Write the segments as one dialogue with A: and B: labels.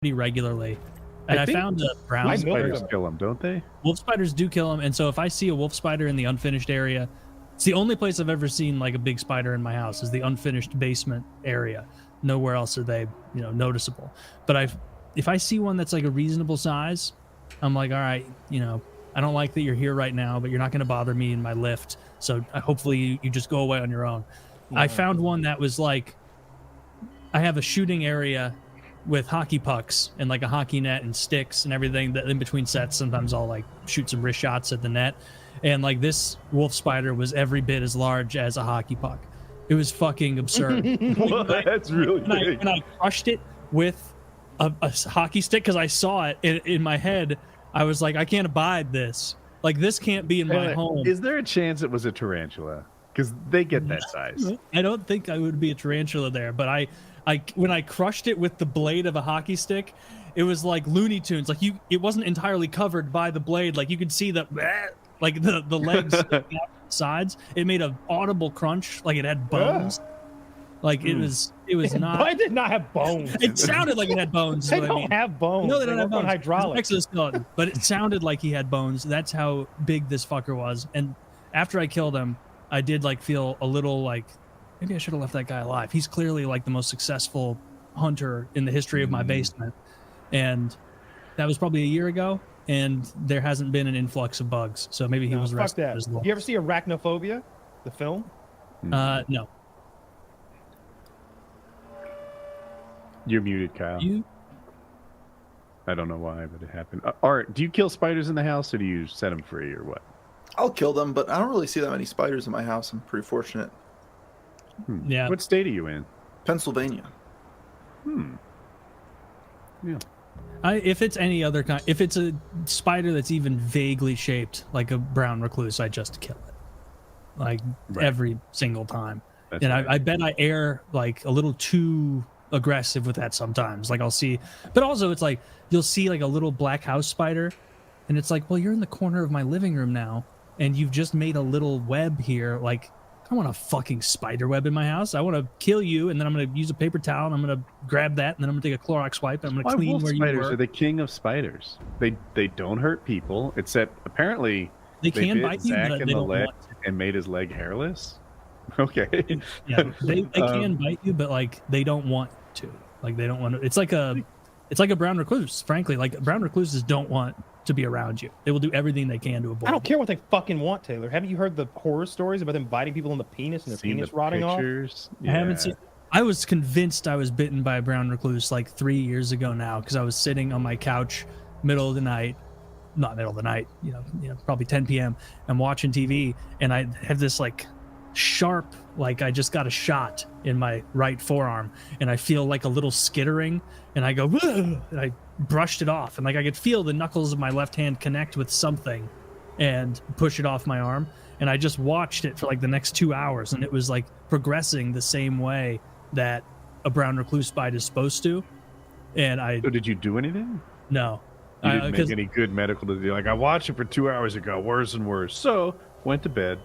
A: pretty regularly. And I found a brown
B: spiders kill them, don't they?
A: Wolf spiders do kill them, and so if I see a wolf spider in the unfinished area, it's the only place I've ever seen like a big spider in my house is the unfinished basement area. Nowhere else are they, noticeable. But if I see one that's like a reasonable size, I'm like, all right, I don't like that you're here right now, but you're not going to bother me in my lift. So hopefully you just go away on your own. I found one that was like, I have a shooting area with hockey pucks and like a hockey net and sticks and everything that in between sets. Sometimes I'll like shoot some wrist shots at the net. And like this wolf spider was every bit as large as a hockey puck. It was fucking absurd.
B: That's really big.
A: And I crushed it with a hockey stick because I saw it in my head. I was like, I can't abide this. Like, this can't be in my home.
B: Is there a chance it was a tarantula? Because they get that size.
A: I don't think I would be a tarantula there, but when I crushed it with the blade of a hockey stick, it was like Looney Tunes. Like it wasn't entirely covered by the blade. Like you could see the legs sides. It made an audible crunch, like it had bones. Like it was not.
C: Why did not have bones?
A: It sounded like it had bones.
C: They don't have bones.
A: No, they don't have bones.
C: Hydraulics.
A: Exoskeleton, but it sounded like he had bones. That's how big this fucker was. And after I killed him, I did like feel a little like maybe I should have left that guy alive. He's clearly like the most successful hunter in the history of my basement, and that was probably a year ago. And there hasn't been an influx of bugs, so maybe he was arrested.
C: Fuck that. You ever see Arachnophobia, the film?
A: No.
B: You're muted, Kyle. I don't know why, but it happened. Art, do you kill spiders in the house, or do you set them free, or what?
D: I'll kill them, but I don't really see that many spiders in my house. I'm pretty fortunate.
A: Yeah.
B: What state are you in?
D: Pennsylvania.
B: Yeah.
A: If it's any other kind, if it's a spider that's even vaguely shaped like a brown recluse, I just kill it, like every single time.
B: That's
A: and
B: right.
A: I bet I err like a little too aggressive with that sometimes. Like I'll see, but also it's like you'll see like a little black house spider, and it's like, well, you're in the corner of my living room now, and you've just made a little web here. Like, I don't want a fucking spider web in my house. I want to kill you, and then I'm going to use a paper towel, and I'm going to grab that, and then I'm going to take a Clorox wipe, and I'm going to clean where you were.
B: Spiders are the king of spiders. They don't hurt people, except apparently
A: they can bite you,
B: Zach
A: but
B: in
A: they
B: the
A: don't
B: leg
A: want to.
B: and made his leg hairless. Okay.
A: Yeah, they can bite you, but like they don't want to. Like they don't want to. It's like a brown recluse. Frankly, like brown recluses don't want to be around you. They will do everything they can to avoid.
C: I don't care what they fucking want, Taylor. Haven't you heard the horror stories about them biting people in the penis and their penis rotting off?
B: Yeah.
A: I haven't seen. I was convinced I was bitten by a brown recluse like 3 years ago now, because I was sitting on my couch, middle of the night, not middle of the night, probably 10 p.m. and watching TV, and I had this like sharp, like I just got a shot in my right forearm, and I feel like a little skittering, and I go, "Whoa!" and I brushed it off, and like I could feel the knuckles of my left hand connect with something and push it off my arm, and I just watched it for like the next 2 hours, and it was like progressing the same way that a brown recluse bite is supposed to. And
B: So did you do anything?
A: No.
B: You didn't make any good medical to do. Like, I watched it for 2 hours ago, worse and worse. So went to bed.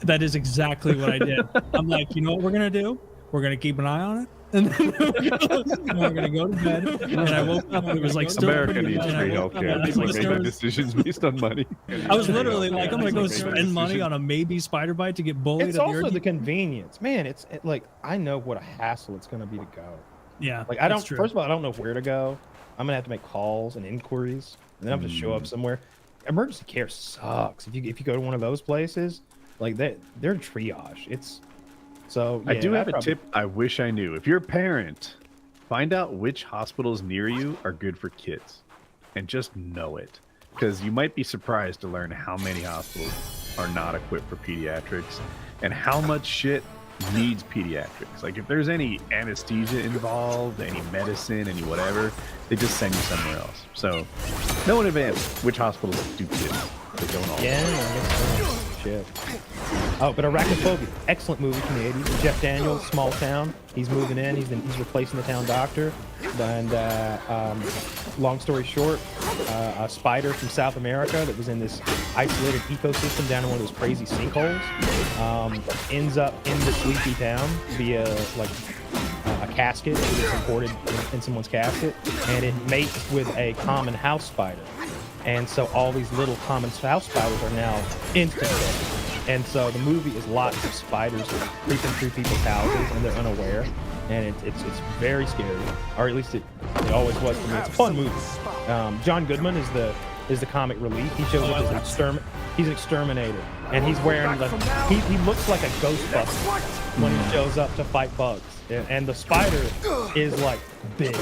A: That is exactly what I did. I'm like, you know what we're gonna do? We're gonna keep an eye on it, and then we're gonna go to bed. And I woke up, and it was like still
B: America needs free healthcare. People make their decisions based on money.
A: I was literally like, I'm gonna go spend money on a maybe spider bite to get bullied.
C: It's also the convenience, man. It's like I know what a hassle it's gonna be to go.
A: Yeah,
C: like I don't. First of all, I don't know where to go. I'm gonna have to make calls and inquiries, and then I'm gonna show up somewhere. Emergency care sucks. If you go to one of those places, like they're triage. It's so. Yeah,
B: I do have a tip I wish I knew. If you're a parent, find out which hospitals near you are good for kids, and just know it, because you might be surprised to learn how many hospitals are not equipped for pediatrics, and how much shit needs pediatrics. Like if there's any anesthesia involved, any medicine, any whatever, they just send you somewhere else. So know in advance which hospitals do kids. They don't all.
C: Yeah. Shit. Oh, but Arachnophobia, excellent movie from the 80s. Jeff Daniels, small town. He's moving in. He's replacing the town doctor. And long story short, a spider from South America that was in this isolated ecosystem down in one of those crazy sinkholes ends up in the sleepy town via like a casket. It gets imported in someone's casket, and it mates with a common house spider. And so all these little common house spiders are now instant kills. And so the movie is lots of spiders creeping through people's houses, and they're unaware. And it's very scary, or at least it always was for me. It's a fun movie. John Goodman is the comic relief. He shows up as he's an exterminator, and he's wearing he looks like a Ghostbuster when he shows up to fight bugs. And the spider is like big,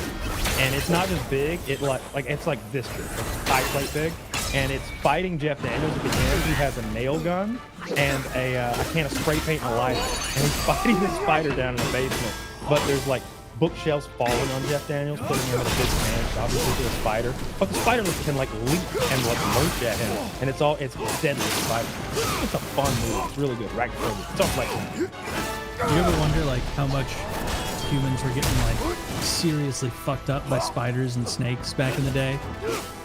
C: and it's not just big. It's like this big, it's pie plate big, and it's fighting Jeff Daniels at the end, who has a nail gun and a can of spray paint and a lighter, and he's fighting this spider down in the basement. But there's like bookshelves falling on Jeff Daniels, putting him in a big sandwich, obviously to a spider. But the spider can like leap and like lurch at him, and it's deadly spider. It's a fun movie. It's really good. Arachnophobia. It's all like.
A: You ever wonder like how much humans were getting like seriously fucked up by spiders and snakes back in the day?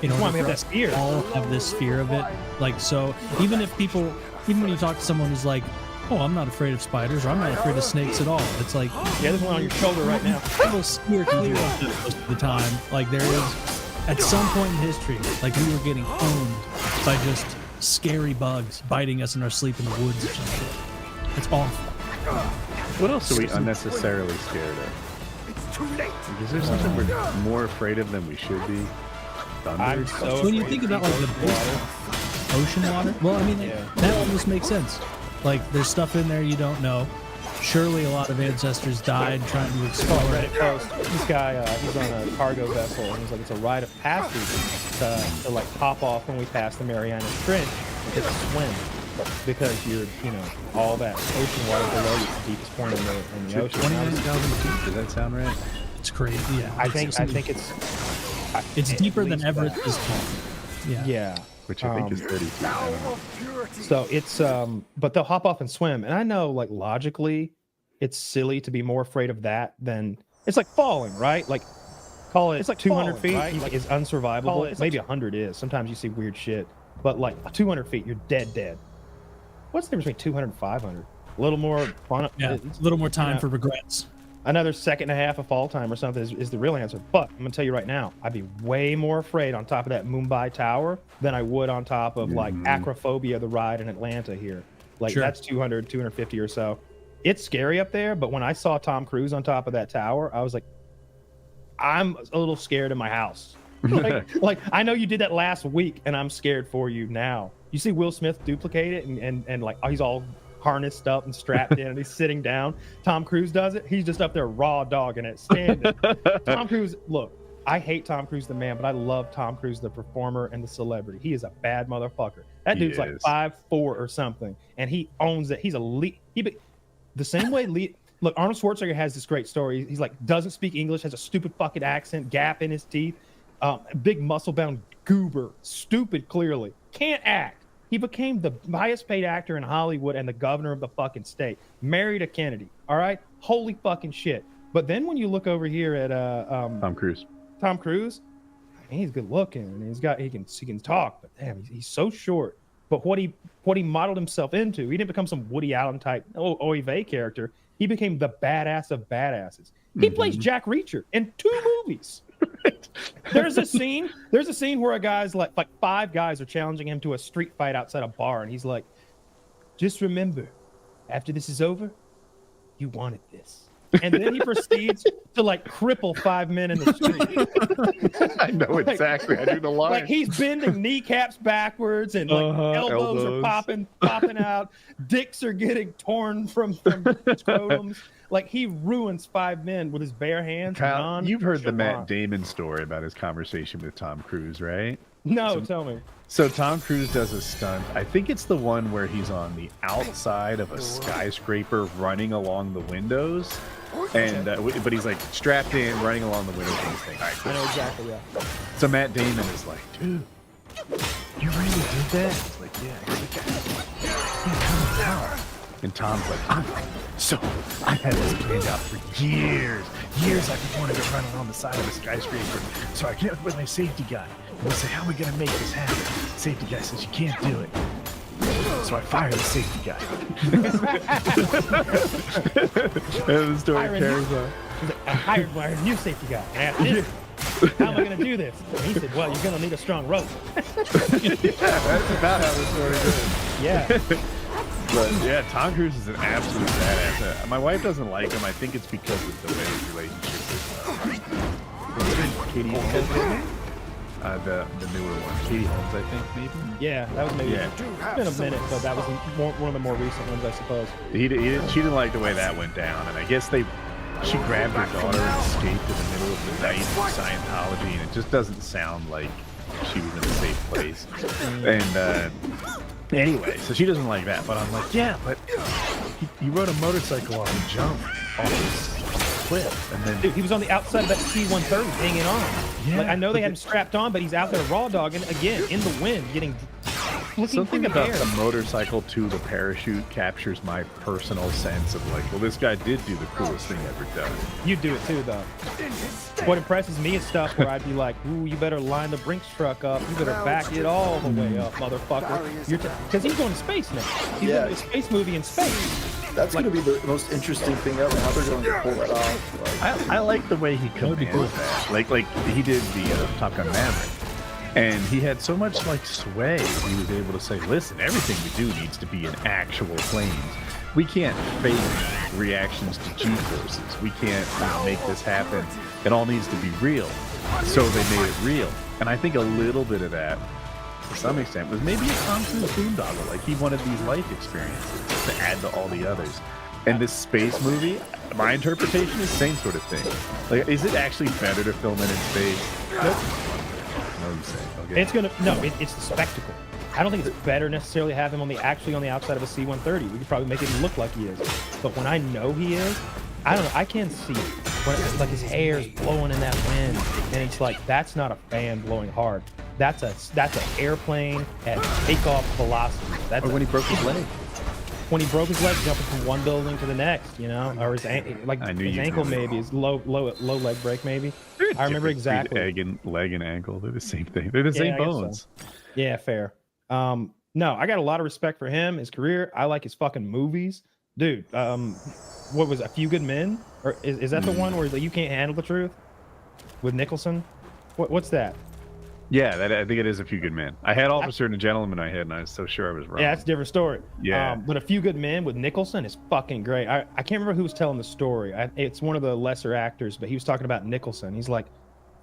A: In order for us to all have this fear of it. Like, so even when you talk to someone who's like, oh, I'm not afraid of spiders, or I'm not afraid of snakes at all. It's like,
C: yeah, there's one on your shoulder right now.
A: People steer clear most of the time. Like there is, at some point in history, like we were getting owned by just scary bugs biting us in our sleep in the woods or some shit. It's awful.
B: What else are we unnecessarily scared of? It's too late. Is there something we're more afraid of than we should be? Thunder?
A: When you think about like the ocean water, well, I mean, that almost makes sense. Like, there's stuff in there you don't know. Surely a lot of ancestors died trying to explore it.
C: This guy, he's on a cargo vessel, and he's like, it's a rite of passage to like pop off when we pass the Mariana Trench and get to swim. Because you're, all that ocean water below you is the deepest point in the ocean.
B: 29,000 feet, does that sound right?
A: It's crazy, yeah.
C: I think
A: it's deeper than Everest is tall. Yeah.
C: Yeah.
B: Which I think is 30 feet. I don't know.
C: So it's, but they'll hop off and swim. And I know, like, logically, it's silly to be more afraid of that than, it's like falling, right? Like, call it, it's like 200 feet, right? Like, is unsurvivable. Maybe 100 is. Sometimes you see weird shit. But, like, 200 feet, you're dead. What's the difference between 200 and 500? A little more fun.
A: Yeah, a little more time for regrets.
C: Another second and a half of fall time or something is the real answer. But I'm going to tell you right now, I'd be way more afraid on top of that Mumbai Tower than I would on top of like Acrophobia, the ride in Atlanta here. Like that's 200, 250 or so. It's scary up there, but when I saw Tom Cruise on top of that tower, I was like, I'm a little scared in my house. like I know you did that last week, and I'm scared for you now. You see Will Smith duplicate it, and like he's all harnessed up and strapped in, and he's sitting down. Tom Cruise does it. He's just up there raw dogging it, standing. Tom Cruise, look, I hate Tom Cruise the man, but I love Tom Cruise the performer and the celebrity. He is a bad motherfucker. That dude's like 5'4" or something, and he owns it. He's the same way. Look, Arnold Schwarzenegger has this great story. He's like doesn't speak English, has a stupid fucking accent, gap in his teeth, big muscle-bound goober, stupid clearly, can't act. He became the highest paid actor in Hollywood and the governor of the fucking state. Married a Kennedy. All right? Holy fucking shit. But then when you look over here at
B: Tom Cruise.
C: I mean, he's good looking and he can talk, but damn, he's so short. But what he modeled himself into, he didn't become some Woody Allen type Oy vey character. He became the badass of badasses. He plays Jack Reacher in 2 movies. There's a scene where a guy's like 5 guys are challenging him to a street fight outside a bar, and he's like, just remember, after this is over, you wanted this. And then he proceeds to like cripple 5 men in the street.
B: I know exactly. I do the line.
C: Like he's bending kneecaps backwards, and like elbows are popping out. Dicks are getting torn from scrotums. Like he ruins 5 men with his bare hands.
B: Kyle, you've heard the Matt Damon story about his conversation with Tom Cruise, right?
C: No, tell me.
B: So Tom Cruise does a stunt. I think it's the one where he's on the outside of a skyscraper running along the windows. And but he's like strapped in, running along the windows. And thing. Right, cool.
C: I know exactly, yeah.
B: So Matt Damon is like, dude, you really did that? He's like, yeah. He's like, and Tom's like, so I had this planned out for years. I've wanted to run along the side of a skyscraper. So I get with my safety guy. And we say, how are we going to make this happen? Safety guy says, you can't do it. So I fire the safety guy. And the story carries on.
C: He's like, I hired a new safety guy. And I asked him, how am I going to do this? And he said, well, you're going to need a strong rope.
B: That's about how the story goes.
C: Yeah.
B: But yeah, Tom Cruise is an absolute badass. My wife doesn't like him. I think it's because of the way his relationship is. Katie Holmes, the newer one, Katie Holmes, I think maybe.
C: Yeah, that was maybe.
B: Yeah.
C: It's been a minute, but that was one of the more recent ones, I suppose.
B: She didn't like the way that went down, and I guess she grabbed her daughter and escaped in the middle of the night from Scientology, and it just doesn't sound like she was in a safe place. And anyway, so she doesn't like that, but I'm like, yeah, but he rode a motorcycle off a jump off this cliff, and then
C: Dude, he was on the outside of that C-130 hanging on.
B: Yeah,
C: Like, I know they
B: but
C: had him strapped on, but he's out there raw dogging again in the wind, getting flicking
B: something
C: through the
B: about
C: air.
B: the motorcycle to the parachute captures my personal sense of like, well, this guy did do the coolest thing ever done.
C: You do it too, though. What impresses me is stuff where I'd be like, "Ooh, you better line the Brinks truck up. You better back it all the way up, motherfucker." Because he's going to space now. He's
D: Yeah.
C: doing a space movie in space.
D: That's going to be the most interesting thing ever. How they're going to pull that off. Like,
B: I like the way he commands that. Like he did the Top Gun Maverick. And he had so much like sway, he was able to say, listen, everything we do needs to be in actual planes. We can't fake reactions to G-forces. We can't make this happen. It all needs to be real. So they made it real. And I think a little bit of that, to some extent, was maybe a Tom Cruise boondoggle. Like he wanted these life experiences to add to all the others. And this space movie, my interpretation is same sort of thing. Like, is it actually better to film it in space?
C: Nope.
B: No, you say. Okay.
C: It's it's the spectacle. I don't think it's better necessarily to have him actually on the outside of a C-130. We could probably make it look like he is. But when I know he is, I don't know. I can see it. When it's like his hair is blowing in that wind, and it's like that's not a fan blowing hard. That's an airplane at takeoff velocity. That's
B: Or when he broke his leg.
C: When he broke his leg jumping from one building to the next, or his ankle maybe, his low leg break maybe. I remember exactly.
B: Leg and ankle, they're the same thing. They're the same bones.
C: So. Yeah, fair. No, I got a lot of respect for him, his career. I like his fucking movies, dude. What was it, A Few Good Men? Or is that the one where you can't handle the truth with Nicholson? What's that?
B: Yeah, I think it is A Few Good Men. I had Officer and a Gentleman in my head, and I was so sure I was wrong.
C: Yeah, that's a different story.
B: Yeah.
C: But A Few Good Men with Nicholson is fucking great. I can't remember who was telling the story. It's one of the lesser actors, but he was talking about Nicholson. He's like,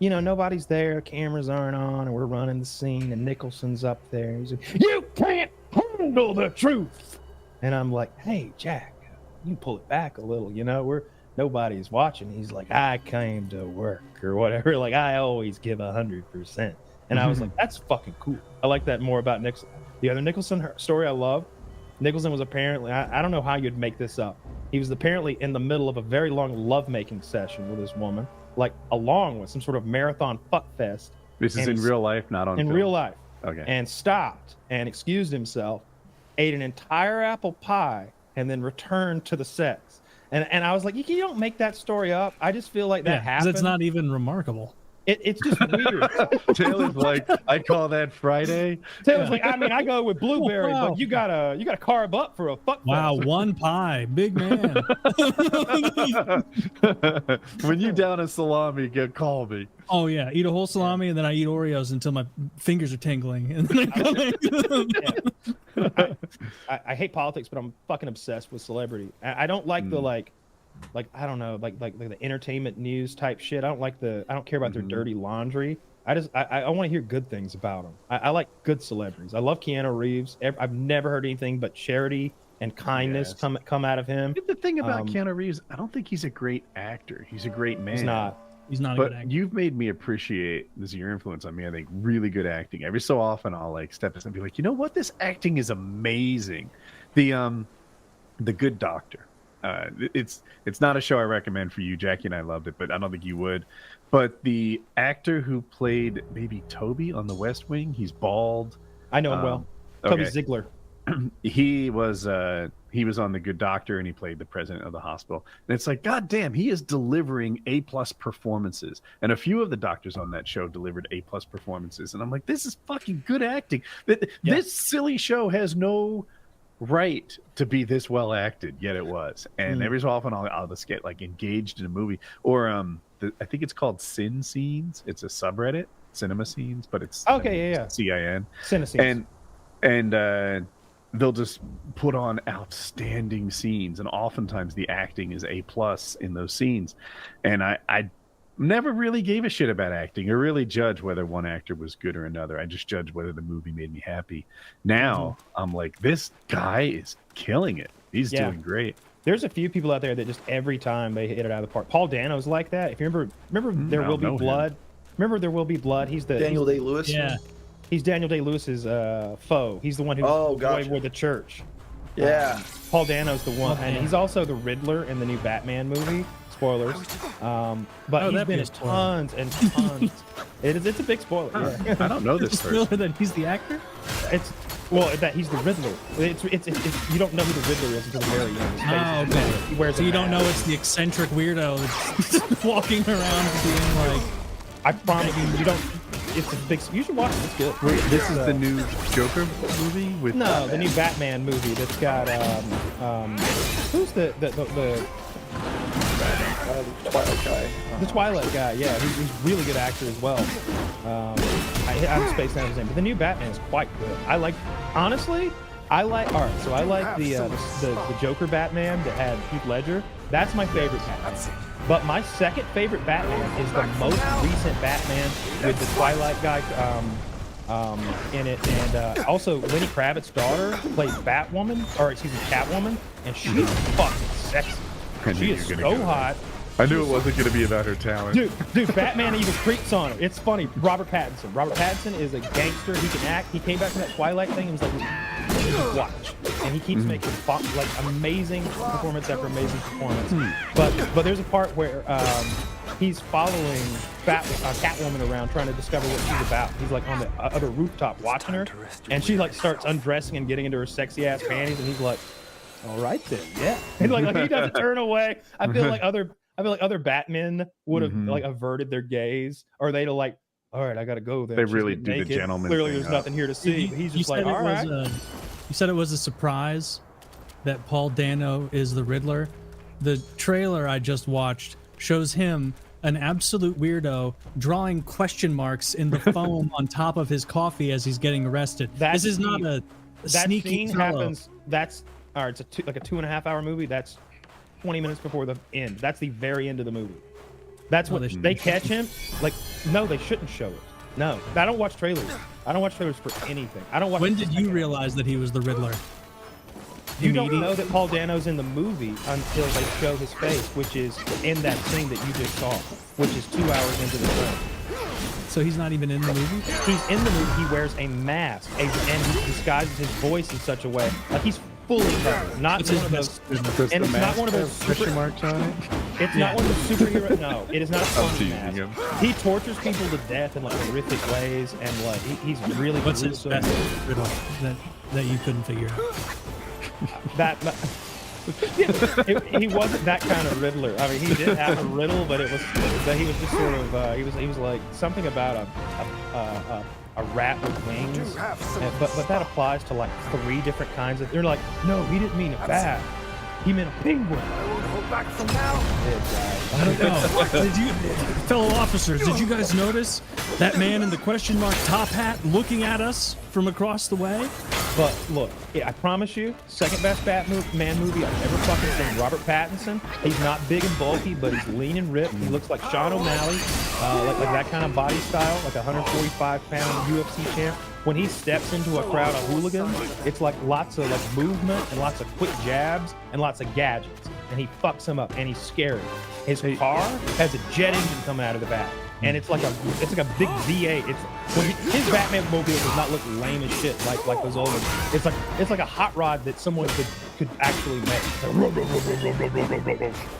C: nobody's there, cameras aren't on, and we're running the scene, and Nicholson's up there. He's like, you can't handle the truth. And I'm like, hey, Jack, you pull it back a little, nobody's watching. He's like, I came to work or whatever. Like, I always give 100%. And I was like, that's fucking cool. I like that more about Nicholson. The other Nicholson story I love, Nicholson was apparently, I don't know how you'd make this up. He was apparently in the middle of a very long lovemaking session with this woman, like along with some sort of marathon fuck fest.
B: This is in real life, not on film.
C: In real life.
B: Okay.
C: And stopped and excused himself, ate an entire apple pie, and then returned to the sets. And I was like, you don't make that story up. I just feel like that happened.
A: It's not even remarkable.
C: It's just weird.
B: Taylor's like, I call that Friday.
C: Taylor's like, I go with blueberry, but you gotta carb up for a fuck.
A: Wow, one pie, big man.
B: When you down a salami, call me.
A: Oh yeah, eat a whole salami and then I eat Oreos until my fingers are tingling. And then
C: I hate politics, but I'm fucking obsessed with celebrity. I don't like the I don't know, like the entertainment news type shit. I don't care about their dirty laundry. I want to hear good things about them. I like good celebrities. I love Keanu Reeves. I've never heard anything but charity and kindness come out of him.
B: The thing about Keanu Reeves, I don't think he's a great actor. He's a great man.
C: He's not.
A: A good actor.
B: You've made me appreciate, this is your influence on me, I think, really good acting. Every so often I'll like step in and be like, you know what? This acting is amazing. The Good Doctor. It's not a show I recommend for you. Jackie and I loved it, but I don't think you would. But the actor who played maybe Toby on The West Wing, he's bald.
C: I know him well. Toby Ziegler.
B: He was on The Good Doctor, and he played the president of the hospital. And it's like, God damn, he is delivering A+ performances. And a few of the doctors on that show delivered A+ performances. And I'm like, this is fucking good acting. This silly show has no right to be this well acted, yet it was. And
C: Mm.
B: every so often I'll just get like engaged in a movie, or I think it's called Sin Scenes. It's a subreddit, Cinema Scenes, but it's
C: Okay, yeah.
B: CIN.
C: Cynicism.
B: And they'll just put on outstanding scenes, and oftentimes the acting is A+ in those scenes. And I never really gave a shit about acting or really judge whether one actor was good or another. I just judged whether the movie made me happy. Now I'm like, this guy is killing it. He's doing great.
C: There's a few people out there that just every time they hit it out of the park. Paul Dano's like that. If you remember There Will Be Blood. Remember There Will Be Blood? He's the
D: Daniel Day-Lewis.
A: Yeah.
C: He's Daniel Day-Lewis's foe. He's the one who with the church.
D: Yeah.
C: Paul Dano's the one, and he's also the Riddler in the new Batman movie. Spoilers. But he's been in tons and tons. It's a big spoiler. Yeah.
B: I don't know
A: It's
B: this
A: a spoiler
B: person.
A: that he's the actor.
C: That he's the Riddler. It's you don't know who the Riddler is until the very end.
A: Oh, okay.
C: He wears
A: So
C: a
A: you don't know
C: mask.
A: it's the eccentric weirdo that's walking around being like.
C: I promise you don't. It's a big. You should watch it. It's good.
B: Wait, this is the new Joker movie with
C: No, the new Batman movie that's got who's the
D: Twilight guy.
C: The Twilight guy, yeah, he's a really good actor as well. I'm spacing out his name, but the new Batman is quite good. Honestly, I like the Joker Batman that had Heath Ledger. That's my favorite Batman. But my second favorite Batman is the most recent Batman with the Twilight guy in it, and also Lenny Kravitz's daughter plays Catwoman, and she's fucking sexy. She is so hot.
B: I knew it wasn't going to be about her talent.
C: Dude, Batman even creeps on her. It's funny. Robert Pattinson is a gangster. He can act. He came back from that Twilight thing and was like, watch. And he keeps making like amazing performance after amazing performance. But there's a part where he's following Catwoman around trying to discover what she's about. He's like on the other rooftop watching her, and she like starts undressing and getting into her sexy ass panties, and he's like, all right then, yeah. And like he doesn't turn away. I feel like other Batmen would have like averted their gaze, or they'd have like, all right, I gotta go then.
B: They
C: She's
B: really
C: getting
B: do the
C: naked.
B: gentleman
C: Clearly,
B: thing
C: there's
B: up.
C: nothing here to see. But he's just like, all right.
A: You said it was a surprise that Paul Dano is the Riddler. The trailer I just watched shows him, an absolute weirdo, drawing question marks in the foam on top of his coffee as he's getting arrested. This is not a
C: That
A: sneaky
C: scene
A: fellow.
C: happens. That's all right. It's like a 2.5 hour movie. That's 20 minutes before the end. That's the very end of the movie. That's what they catch him. Like, no, they shouldn't show it. No, I don't watch trailers. I don't watch trailers for anything. I don't watch.
A: When did you realize that he was the Riddler?
C: You don't know that Paul Dano's in the movie until they show his face, which is in that scene that you just saw, which is 2 hours into the film.
A: So he's not even in the movie?
C: He's in the movie. He wears a mask, and he disguises his voice in such a way like he's fully covered. Not
A: What's
C: one
A: his
C: of those.
B: Does
C: And
B: the
C: it's not
B: mask
C: one of those
B: have question
C: super.
B: marks on it?
C: It's not one of those superhero. No, it is not a funny
B: teasing
C: mask.
B: him.
C: He tortures people to death in like horrific ways, and like he's really.
A: What's his
C: gruesome.
A: best Riddler that you couldn't figure out?
C: He wasn't that kind of Riddler. I mean, he did have a riddle, but he was just sort of he was like something about a rat with wings. But that applies to like 3 different kinds of. They're like, no, he didn't mean a bat. He meant a penguin.
E: Back from now.
A: I don't know. Did you, fellow officers, did you guys notice that man in the question mark top hat looking at us from across the way?
C: But look, I promise you, second best Batman movie I've ever fucking seen. Robert Pattinson. He's not big and bulky, but he's lean and ripped. He looks like Sean O'Malley, like that kind of body style, like a 145-pound UFC champ. When he steps into a crowd of hooligans, it's like lots of like movement and lots of quick jabs and lots of gadgets, and he fucks them up, and he's scary. His car has a jet engine coming out of the back, and it's like a big V8. His Batman mobile does not look lame as shit like those old ones. It's like a hot rod that someone could actually make.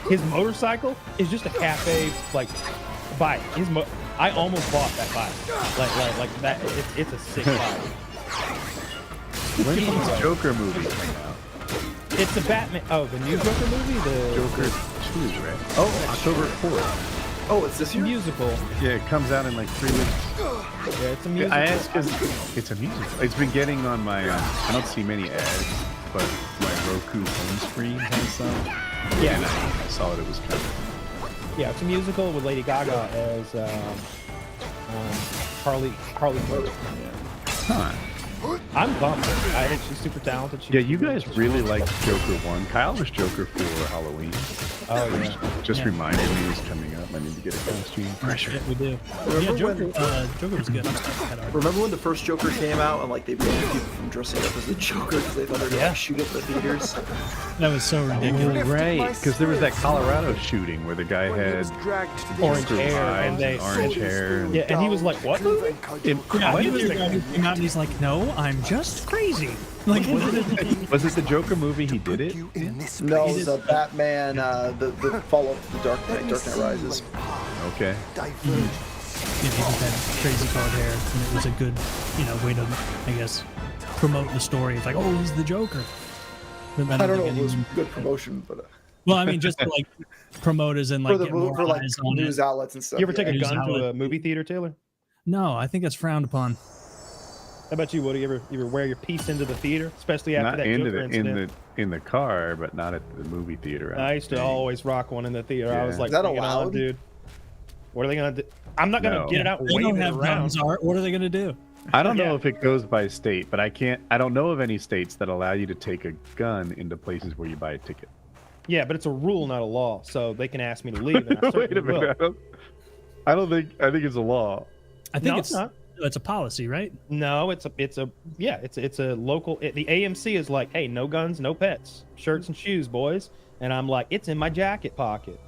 C: His motorcycle is just a cafe like bike. I almost bought that bike. Like that. It's a sick bike.
B: When is the Joker movie coming out?
C: It's a Batman. Oh, the new Joker movie. The
B: Joker 2, right? Oh, October 4th.
D: Oh, it's this year?
C: musical.
B: Yeah, it comes out in like 3 weeks.
C: Yeah, it's a musical.
B: I asked because it's a musical. It's been getting on my. I don't see many ads, but my Roku home screen has some.
C: Yeah.
B: And I saw that it was coming.
C: Yeah, it's a musical with Lady Gaga as Harley Quinn.
B: Huh.
C: I'm bummed. I think she's super talented.
B: Yeah, you guys really liked Joker 1. Kyle was Joker for Halloween.
C: Oh yeah.
B: Just reminded me it's coming up. I need to get a costume. Pressure.
A: Yeah, we do.
D: Remember
A: Yeah, Joker,
D: when-
A: Joker was good. I'm sorry, I had a-
D: Remember when the first Joker came out and like they banned people from dressing up as the Joker because they thought they were gonna shoot at the theaters?
A: That was so ridiculous.
B: Right, because there was that Colorado shooting where the guy had
C: Orange
B: blue
C: hair,
B: eyes
C: and they
B: orange hair. And
C: yeah, and he was like, "What?"
A: Yeah, he was the guy who came out and he's like, "No, I'm just crazy." Like,
B: was it the Joker movie he did it?
D: No, it was a Batman, the follow up to the Dark Knight Rises.
B: Okay.
A: he just had crazy colored hair, and it was a good, way to, I guess, promote the story. It's like, oh, he's the Joker. But
D: I don't know
A: think
D: if it was
A: anyone-
D: good promotion, but
A: Well, I mean, just to, like promote as in like
D: for the
A: get more
D: for like
A: eyes on
D: news
A: it.
D: outlets and stuff.
C: You ever take a
A: News
C: gun to
A: outlet.
C: a movie theater, Taylor?
A: No, I think that's frowned upon.
C: How about you, Woody? You ever wear your piece into the theater, especially after
B: Not
C: that
B: into
C: Joker
B: the
C: incident?
B: in the car, but not at the movie theater.
C: I used to always rock one in the theater. I was
B: Yeah.
C: like,
D: Is that
C: "Bring it on,
D: allowed?
C: dude? What are they gonna do? I'm not gonna
B: No.
C: get it out and
A: They
C: wave
A: don't
C: it
A: have
C: around."
A: guns, Art. What are they gonna do?
B: I don't know
C: Yeah.
B: if it goes by state, but I don't know of any states that allow you to take a gun into places where you buy a ticket.
C: Yeah, but it's a rule, not a law. So they can ask me to leave, and I
B: Wait
C: certainly
B: a minute.
C: will.
B: I think it's a law.
A: I think
C: No,
A: it's
C: not.
A: it's a policy, right?
C: No, it's a local. The AMC is like, hey, no guns, no pets, shirts and shoes, boys. And I'm like, it's in my jacket pocket.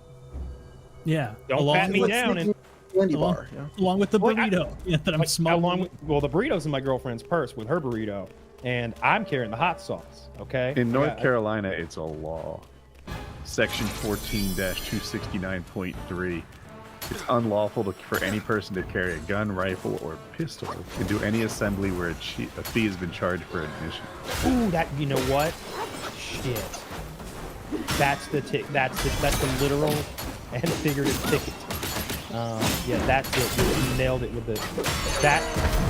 A: Yeah.
C: Don't pat me down. And
D: Candy
A: Along-
D: bar. Yeah.
A: along with the
C: Well,
A: burrito that I'm
C: like,
A: smuggling.
C: along with, well, the burrito's in my girlfriend's purse with her burrito, and I'm carrying the hot sauce. Okay.
B: In North
C: Yeah,
B: Carolina, it's a law. Section 14-269.3. It's unlawful for any person to carry a gun, rifle, or pistol and do any assembly where a fee has been charged for admission.
C: Ooh, that you know what? Shit. That's the that's the literal and figurative ticket. Yeah, that's it. You nailed it with that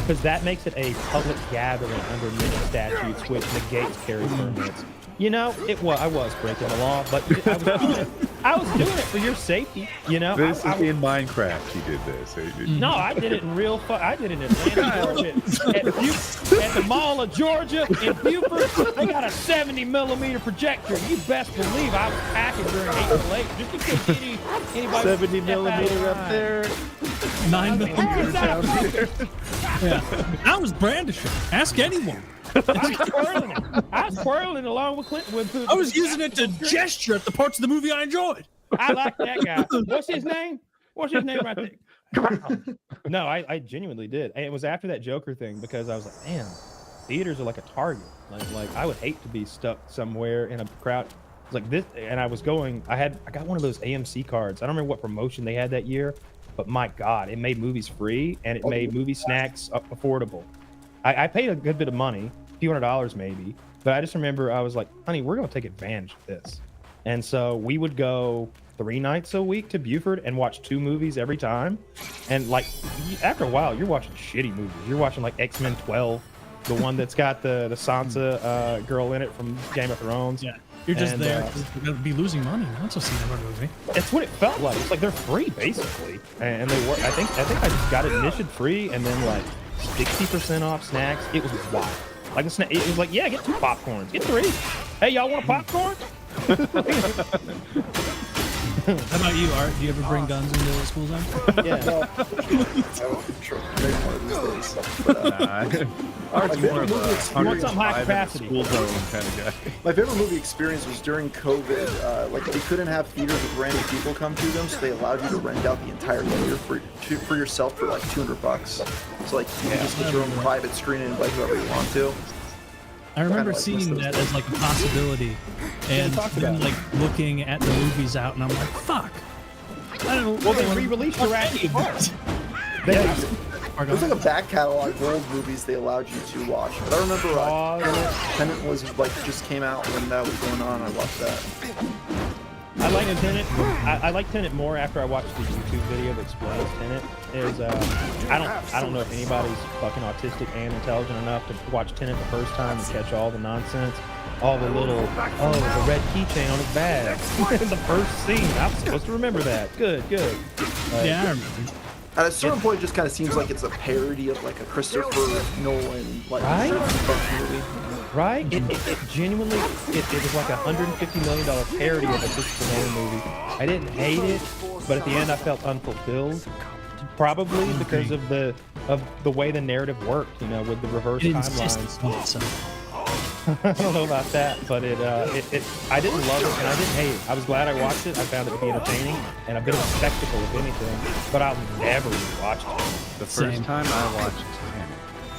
C: because that makes it a public gathering under many statutes, which negates carry permits. You know, I was breaking the law, but I was doing it for your safety. You know,
B: This is in Minecraft. He did this.
C: no, I did it in real fun. I did it in Atlanta, Georgia. At the Mall of Georgia in Buford, they got a 70mm projector. You best believe I was packing during 8 just in case anybody
B: 70mm up there.
A: 9mm down here. Yeah. I was brandishing. Ask anyone.
C: I was twirling along with Clinton.
A: I was using it to gesture at the parts of the movie I enjoyed.
C: I like that guy. What's his name? What's his name right there? No, I genuinely did. And it was after that Joker thing because I was like, man, theaters are like a target. Like I would hate to be stuck somewhere in a crowd. It's like this, and I got one of those AMC cards. I don't remember what promotion they had that year, but my God, it made movies free and it made movie snacks affordable. I paid a good bit of money, a few $100s maybe, but I just remember I was like, honey, we're going to take advantage of this. And so we would go 3 nights a week to Buford and watch 2 movies every time. And like, after a while, you're watching shitty movies. You're watching like X-Men 12, the one that's got the Sansa girl in it from Game of Thrones.
A: Yeah. You're just
C: And,
A: there because you're going to be losing money. Not to see that movie.
C: It's what it felt like. It's like they're free basically, and they were. I think I just got admission free, and then like 60% off snacks. It was wild. Like the snack, it was like, yeah, get 2 popcorns, get 3. Hey, y'all want a popcorn?
A: How about you, Art? Do you ever bring guns into the school zone?
C: Yeah.
D: Well, I'm sure maybe one of these days. But,
B: Art's
D: My
B: more of
D: favorite movie
B: a
D: is-
C: You want something high
B: 105 in the
C: capacity.
B: school zone kind of guy.
D: my favorite movie experience was during COVID. Like they couldn't have theaters with random people come to them, so they allowed you to rent out the entire theater for yourself for like $200. So like you can just get your own private screen and invite whoever you want to.
A: I remember
D: like
A: seeing
D: those
A: that
D: days.
A: as like a possibility, and
C: talk
A: then
C: about it.
A: like looking at the movies out, and I'm like, fuck. I don't.
C: Well, they re-released Jurassic Park.
D: There's like a back catalog of old movies they allowed you to watch. But I remember Tenet was like just came out when that was going on. I watched that.
C: I like Tenet. I like Tenet more after I watched the YouTube video that explains Tenet. Is I don't know if anybody's fucking autistic and intelligent enough to watch Tenet the first time and catch all the nonsense, all the little the red keychain on his bag in the first scene. I'm supposed to remember that. Good.
A: Yeah, I remember.
D: At a certain point, it just kind of seems like it's a parody of like a Christopher Nolan like
C: Right?
D: movie.
C: Right? It genuinely, it was like $150 million parody of a Christopher Nolan movie. I didn't hate it, but at the end I felt unfulfilled. Probably because of the way the narrative worked, you know, with the reverse timelines.
A: Awesome.
C: I don't know about that, but I didn't love it and I didn't hate it. I was glad I watched it. I found it to be entertaining and a bit of a spectacle, if anything. But I'll never rewatch it.
B: The first time I watched Tenet,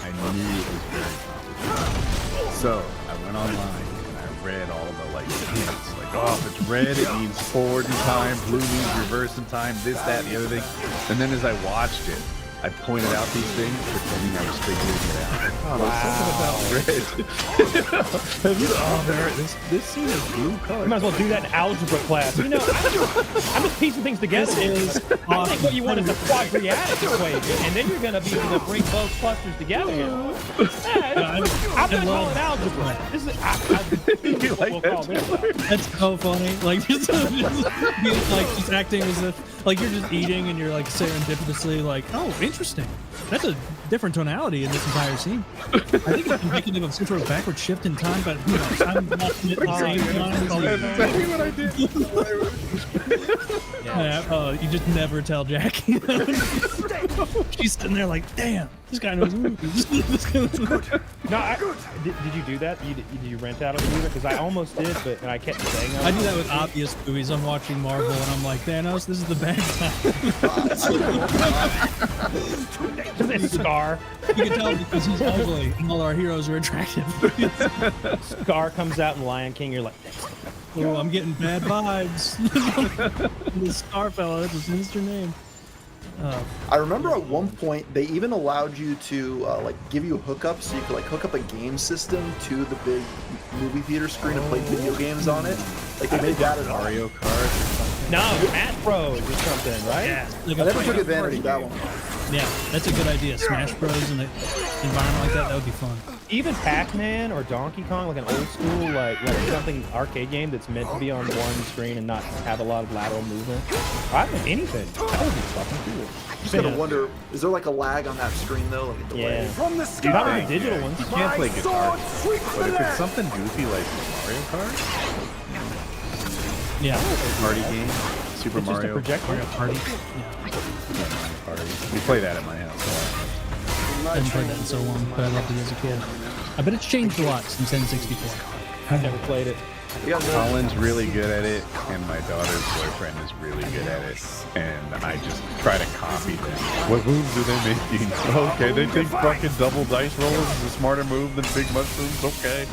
B: I knew it was very complicated. So I went online and I read all the hints. Like, oh, if it's red, it means forward in time. Blue means reverse in time. This, that, and the other thing. And then as I watched it, I pointed out these things, pretending I was figuring it out. Oh, there's something about red. This scene is blue color.
C: You might as well do that in algebra class. You know, I'm just piecing things together. I think what you want is a quadratic equation, and then you're going to be able to bring both clusters together. Yeah, I've been calling algebra. This is
B: You like that?
A: That's so funny. Like just acting as if like you're just eating and you're like serendipitously like, oh, interesting. That's a different tonality in this entire scene. I think it's indicative of some sort of backward shift in time, but who knows? I'm watching it at the same time.
B: That's exactly what I did.
A: You just never tell Jackie. She's sitting there like, damn, this guy knows movies.
C: No, did you do that? Did you rent out a movie? Because I almost did, and I kept saying
A: I do that with obvious movies. I'm watching Marvel and I'm like, Thanos, this is the bad guy.
C: It's Scar.
A: You can tell because he's ugly and all our heroes are attractive.
C: Scar comes out in Lion King. You're like,
A: oh, I'm getting bad vibes. This Scar fella, that's his Mr. name.
D: I remember at one point they even allowed you to like give you hookups, so you could like hook up a game system to the big movie theater screen and play video games on it. Like they made that an
B: Mario Kart.
C: no, Smash Bros or something, right?
A: Yeah.
D: I never took advantage of that one.
A: Yeah, that's a good idea. Smash Bros in an environment like that would be fun.
C: Even Pac-Man or Donkey Kong, like an old school, like something arcade game that's meant to be on one screen and not have a lot of lateral movement. I think anything. That would be fucking cool.
D: Just gotta wonder, is there like a lag on that screen though? Like a delay?
C: Yeah.
E: From the sky.
C: Not with the digital ones.
B: You can't play guitar,
E: Sweep
B: but
E: the
B: if
E: net.
B: it's something goofy like Mario Kart,
A: Yeah.
B: party game, Super
C: It's just a
B: Mario
C: projector.
A: Party. Yeah.
B: Party. We play that at my house.
A: I haven't played that in so long, but I loved it as a kid. I bet it's changed a lot since N64.
C: I've never played it.
D: You guys know?
B: Colin's really good at it, and my daughter's boyfriend is really good at it. And I just try to copy them. What moves are they making? Okay, they think fucking double dice rolls is a smarter move than big mushrooms. Okay.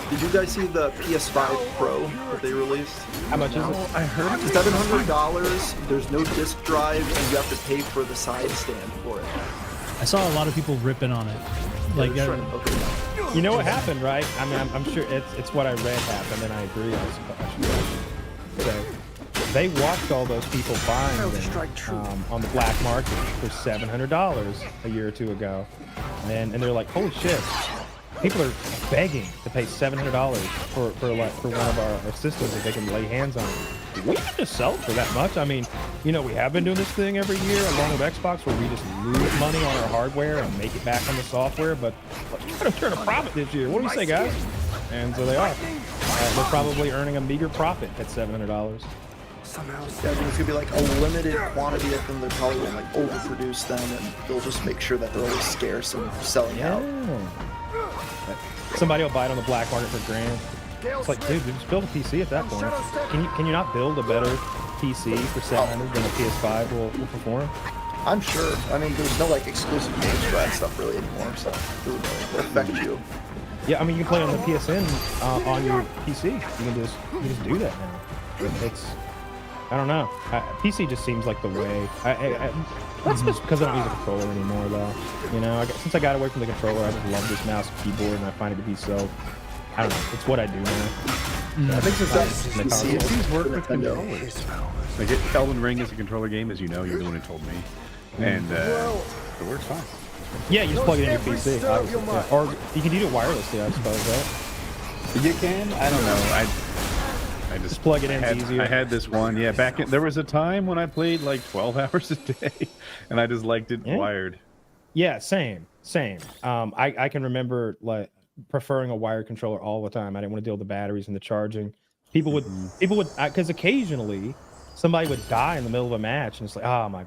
D: Did you guys see the PS5 Pro that they released?
C: How much is it?
B: I heard it.
D: $700. There's no disc drive, and you have to pay for the side stand for it.
A: I saw a lot of people ripping on it. Like,
D: They're trying to hook it up.
C: You know what happened, right? I mean, I'm sure it's what I read happened, and I agree. So they watched all those people buying them on the black market for $700 a year or two ago, and they're like, holy shit! People are begging to pay $700 for one of our systems that they can lay hands on. We can just sell it for that much. I mean, you know, we have been doing this thing every year along with Xbox where we just lose money on our hardware and make it back on the software, but let's try to turn a profit this year. What do you say, guys? And so they are. They're probably earning a meager profit at $700.
D: Yeah, I think it's gonna be like a limited quantity of them. They're probably gonna like overproduce them, and they'll just make sure that they're always scarce and selling out.
C: Somebody will buy it on the black market for $1,000. It's like, dude, just build a PC at that point. Can you not build a better PC for $700 than a PS5 will perform?
D: I'm sure. I mean, there's no like exclusive games for that stuff really anymore, so it doesn't really affect you.
C: Yeah, I mean, you can play on the PSN on your PC. You can just do that now. It's, I don't know. PC just seems like the way. That's just because I don't use a controller anymore, though. You know, since I got away from the controller, I just love this mouse and keyboard, and I find it to be so. I I don't know. It's what I do now.
B: I think
D: That's
B: it's
D: PC.
B: PCs work with
D: Nintendo.
B: controllers. Like Elden Ring is a controller game, as you know. You're the one who told me, and it works fine.
C: Yeah, you just plug it in your PC. Obviously. Yeah. Or you can do it wirelessly, I suppose, right?
B: You can? I don't know. I just
C: plug it in easier.
B: I had this one. Yeah, there was a time when I played like 12 hours a day, and I just liked it wired.
C: Yeah, same. I can remember like preferring a wired controller all the time. I didn't want to deal with the batteries and the charging. People would, because occasionally somebody would die in the middle of a match, and it's like, oh, my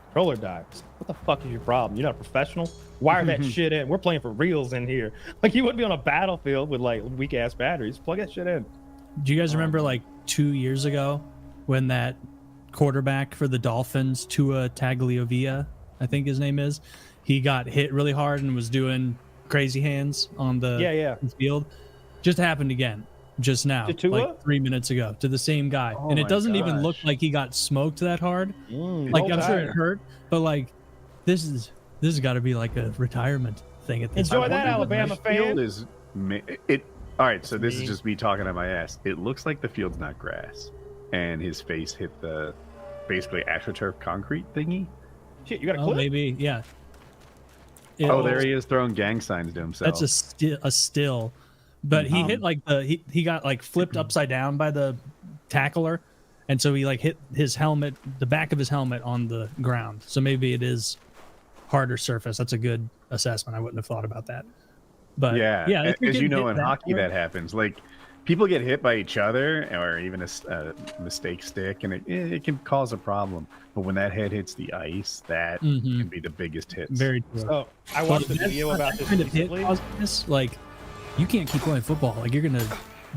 C: controller died. What the fuck is your problem? You're not a professional. Wire that shit in. We're playing for reals in here. Like you wouldn't be on a battlefield with like weak ass batteries. Plug that shit in.
A: Do you guys remember like 2 years ago when that quarterback for the Dolphins, Tua Tagovailoa, I think his name is, he got hit really hard and was doing crazy hands on the field? Just happened again just now, like 3 minutes ago, to the same guy. And it doesn't even look like he got smoked that hard. Like I'm sure it hurt, but like this has got to be like a retirement thing at this
C: Enjoy
A: point.
C: that, Alabama fan.
B: All right, so this is just me talking on my ass. It looks like the field's not grass, and his face hit the basically AstroTurf concrete thingy.
C: Shit, you got a clip?
A: Maybe, yeah.
B: There he is throwing gang signs to himself.
A: That's a still, but he hit like he got like flipped upside down by the tackler, and so he like hit his helmet, the back of his helmet on the ground. So maybe it is harder surface. That's a good assessment. I wouldn't have thought about that. But yeah,
B: as you know, in hockey that happens. Like people get hit by each other, or even a mistake stick, and it can cause a problem. But when that head hits the ice, that can be the biggest hit.
A: Very true.
C: So I watched a video about this recently.
A: Like, you can't keep playing football. Like you're gonna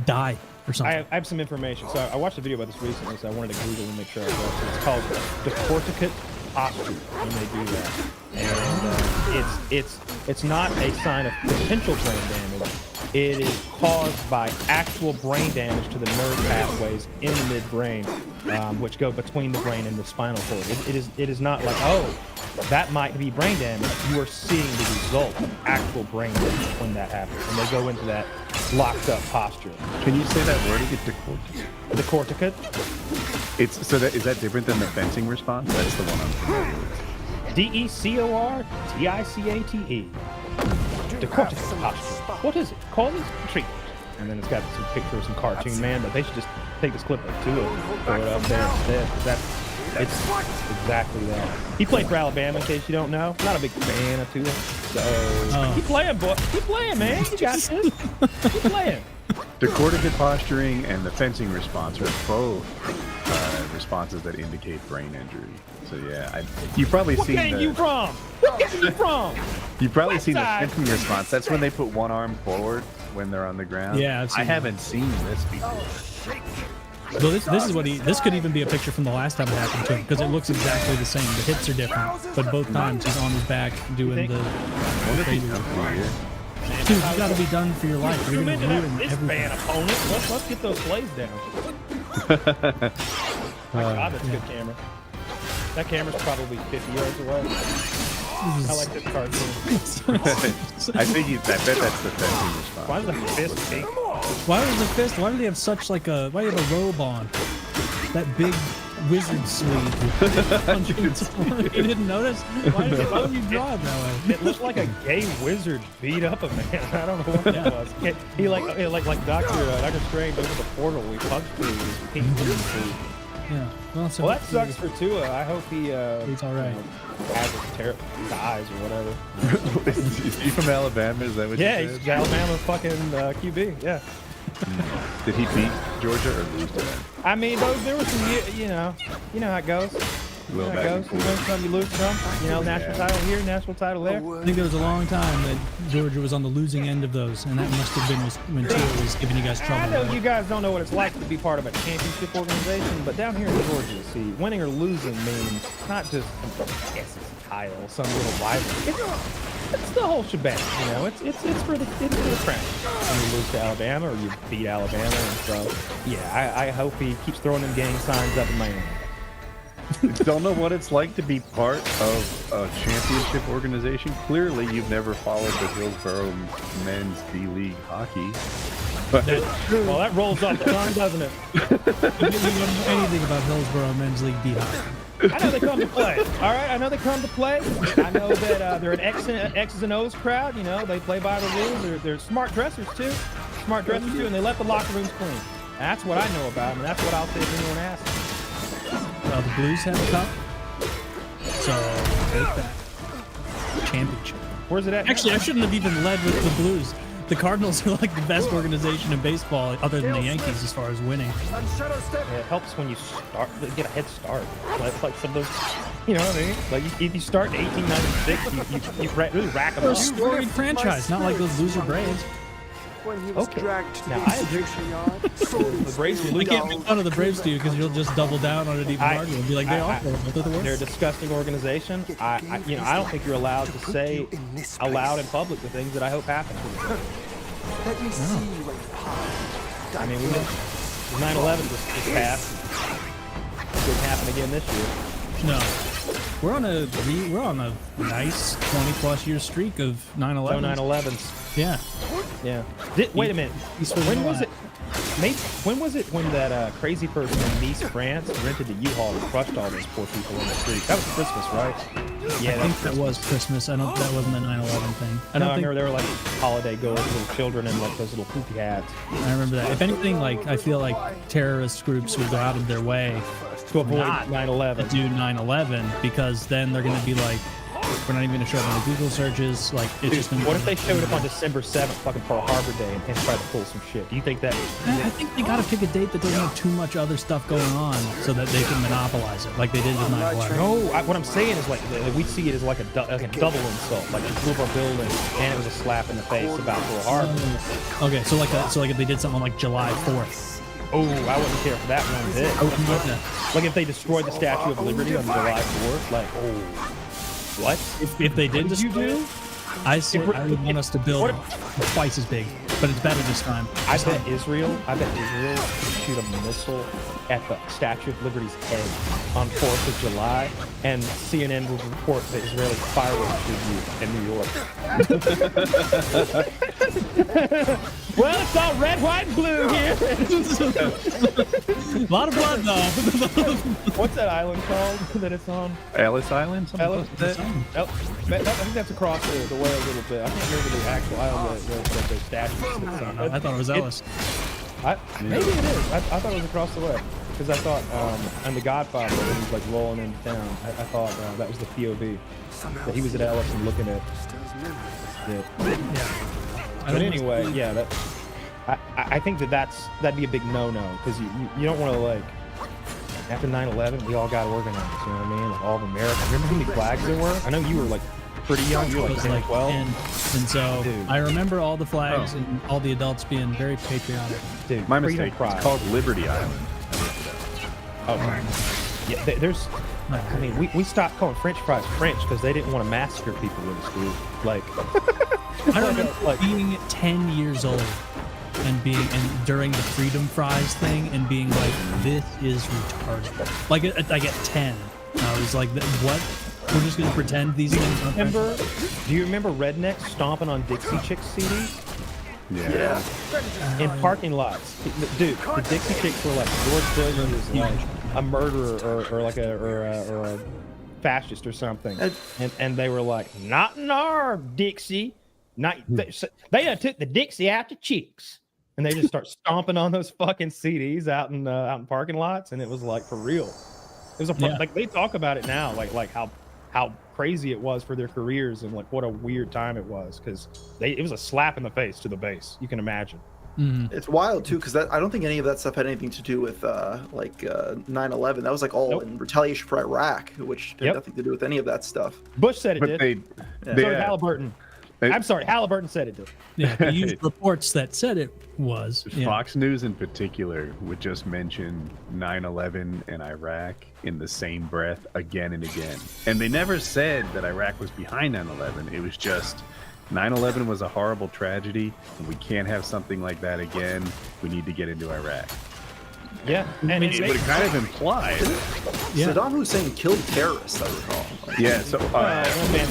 A: die or something.
C: I have some information. So I watched a video about this recently, so I wanted to Google and make sure I was. It's called decorticate posture when they do that, and it's not a sign of potential brain damage. It is caused by actual brain damage to the nerve pathways in the midbrain, which go between the brain and the spinal cord. It is not like, oh, that might be brain damage. You are seeing the result of actual brain damage when that happens, and they go into that locked up posture.
B: Can you say that word again?
C: Decorticate.
B: Is that different than the fencing response? That's the one I'm familiar with.
C: DECORTICATE. Decorticate posture. What is it? Call this treatment. And then it's got some picture of some cartoon man, but they should just take this clip of Tua and throw it up there instead. It's exactly that. He played for Alabama, in case you don't know. Not a big fan of Tua. So keep playing, boy. Keep playing, man. You got this. Keep playing.
B: Decorticate posturing and the fencing response are both responses that indicate brain injury. So yeah, you've probably seen.
C: Where came you from? Where came you from?
B: You've probably seen the fencing response. That's when they put one arm forward when they're on the ground.
A: Yeah,
B: I haven't seen this before.
A: Well, this is what this could even be a picture from the last time it happened to him, because it looks exactly the same. The hits are different, but both times he's on his back doing the crazy. Dude, you got to be done for your life. You're going to ruin
C: this
A: everything.
C: bad opponent. Let's get those plays down. My God, that's a good camera. That camera's probably 50 yards away. I like this cartoon.
B: I bet that's the fencing response.
C: Why is the fist big?
A: Why was the fist? Why do they have such like a? Why do you have a robe on? That big wizard sleeve. You didn't notice? Why would you draw it that way?
C: It looked like a gay wizard beat up a man. I don't know what it was. He like Doctor Strange opened the portal. We punched through his pink sleeve.
A: Yeah. Well,
C: that sucks for Tua. I hope he's
A: all right.
C: Dies or whatever.
B: Is he from Alabama? Is that what you said?
C: He's Alabama fucking QB. Yeah.
B: Did he beat Georgia or lose to them?
C: I mean, there was some, you know how it goes. You know how it goes. You win some, you lose some. You know, national title here, national title there.
A: I think there was a long time that Georgia was on the losing end of those, and that must have been when Tua was giving you guys trouble.
C: I know you guys don't know what it's like to be part of a championship organization, but down here in Georgia, see, winning or losing means not just some SEC title, some little rival. It's the whole shebang, you know. It's for the crown. When you lose to Alabama or you beat Alabama, and so yeah, I hope he keeps throwing them gang signs up in Miami.
B: Don't know what it's like to be part of a championship organization. Clearly, you've never followed the Hillsborough men's D-League hockey.
C: Well, that rolls off the tongue, doesn't it?
A: You don't know anything about Hillsborough Men's League Beehive.
C: I know they come to play. All right, I know they come to play. I know that they're an X's and O's crowd. You know, they play by the rules. They're smart dressers too. Smart dressers too, and they let the locker rooms clean. That's what I know about them, and that's what I'll say if anyone asks.
A: Well, the Blues have a cup, so take that championship.
C: Where's it at?
A: Actually, I shouldn't have even led with the Blues. The Cardinals are like the best organization in baseball, other than the Yankees, as far as winning.
C: Yeah, it helps when you start, get a head start. Like some of those, you know what I mean? Like if you start in 1896, you really rack them
A: They're a
C: up.
A: storied franchise, not like those loser Braves.
C: Okay. Now I agree. The Braves will
A: I can't make fun of the Braves to you because you'll just double down on it even harder and be like, they are horrible. They're the worst.
C: They're a disgusting organization. I don't think you're allowed to say aloud in public the things that I hope happen to you.
E: Let me see you.
C: I mean, 9/11 just passed. It didn't happen again this year.
A: No, we're on a nice 20+ year streak of 9/11.
C: So 9/11s.
A: Yeah.
C: Yeah. Wait a minute. When was it? When was it when that crazy person in Nice, France, rented the U-Haul and crushed all those poor people in the street? That was Christmas, right? Yeah,
A: I think that was Christmas. I don't. That wasn't a 9/11 thing. I don't think.
C: remember there were like holiday goers, little children, and like those little poopy hats.
A: I remember that. If anything, like I feel like terrorist groups would go out of their way
C: To avoid
A: not
C: 9/11.
A: to do 9/11 because then they're going to be like, we're not even going to show up on the Google searches. Like it's just.
C: What if they showed up on December 7th, fucking Pearl Harbor Day, and tried to pull some shit? Do you think that?
A: I think they got to pick a date that doesn't have too much other stuff going on so that they can monopolize it, like they did with 9/11.
C: No, what I'm saying is like we see it as like a double insult. Like you blew up our building, and it was a slap in the face about Pearl Harbor.
A: Okay, so like if they did something like July 4th.
C: Oh, I wouldn't care for that one bit.
A: I wouldn't want that.
C: Like if they destroyed the Statue of Liberty on July 4th, like, oh, what?
A: If they did
C: What did you
A: destroy
C: do?
A: it, I would want us to build twice as big, but it's better this time.
C: I bet Israel would shoot a missile at the Statue of Liberty's head on 4th of July, and CNN would report that Israeli fireworks were used in New York. Well, it's all red, white, and blue here.
A: A lot of blood, though.
C: What's that island called that it's on?
B: Ellis Island? Something
C: Ellis?
B: close to that?
C: I think that's across the way a little bit. I can't remember the actual island that the statue sits on.
A: I thought it was Ellis.
C: Maybe it is. I thought it was across the way. Because I thought, on The Godfather, when he was like rolling into town, I thought that was the POV. That he was at Ellis and looking at it.
A: Yeah.
C: But anyway, yeah, I think that'd be a big no-no. Because you don't want to, like, after 9/11, we all got organized, you know what I mean? Like all of America. Remember how many flags there were? I know you were like pretty young. You were like 10 or 12.
A: 10. And so
C: Dude.
A: I remember all the flags and all the adults being very patriotic.
C: Dude,
B: My
C: freedom
B: mistake.
C: cry.
B: It's called Liberty Island.
C: Oh, yeah. There's. I mean, we stopped calling French fries French because they didn't want to massacre people with us, dude. Like,
A: I remember being 10 years old and during the freedom fries thing and being like, this is retarded. Like at 10, I was like, what? We're just gonna pretend these things aren't French?
C: Do you remember rednecks stomping on Dixie Chicks CDs?
B: Yeah.
C: In parking lots, dude. The Dixie Chicks were like George Bush was like a murderer or a fascist or something, and they were like, not in our Dixie. Not they done took the Dixie out to Chicks, and they just start stomping on those fucking CDs out in parking lots, and it was like for real. It was like they talk about it now, like how crazy it was for their careers and like what a weird time it was because it was a slap in the face to the base. You can imagine.
A: Mm-hmm.
D: It's wild too because I don't think any of that stuff had anything to do with 9/11. That was like all in retaliation for Iraq, which had nothing to do with any of that stuff.
C: Bush said it
B: But
C: did. So did Halliburton. I'm sorry, Halliburton said it did.
A: Yeah, they used reports that said it was. Yeah.
B: Fox News in particular would just mention 9/11 and Iraq in the same breath again and again. And they never said that Iraq was behind 9/11. It was just 9/11 was a horrible tragedy, and we can't have something like that again. We need to get into Iraq.
C: Yeah, and
B: But it kind of implied
A: Yeah.
D: Saddam Hussein killed terrorists, I recall. Like,
B: Yeah, so
C: man,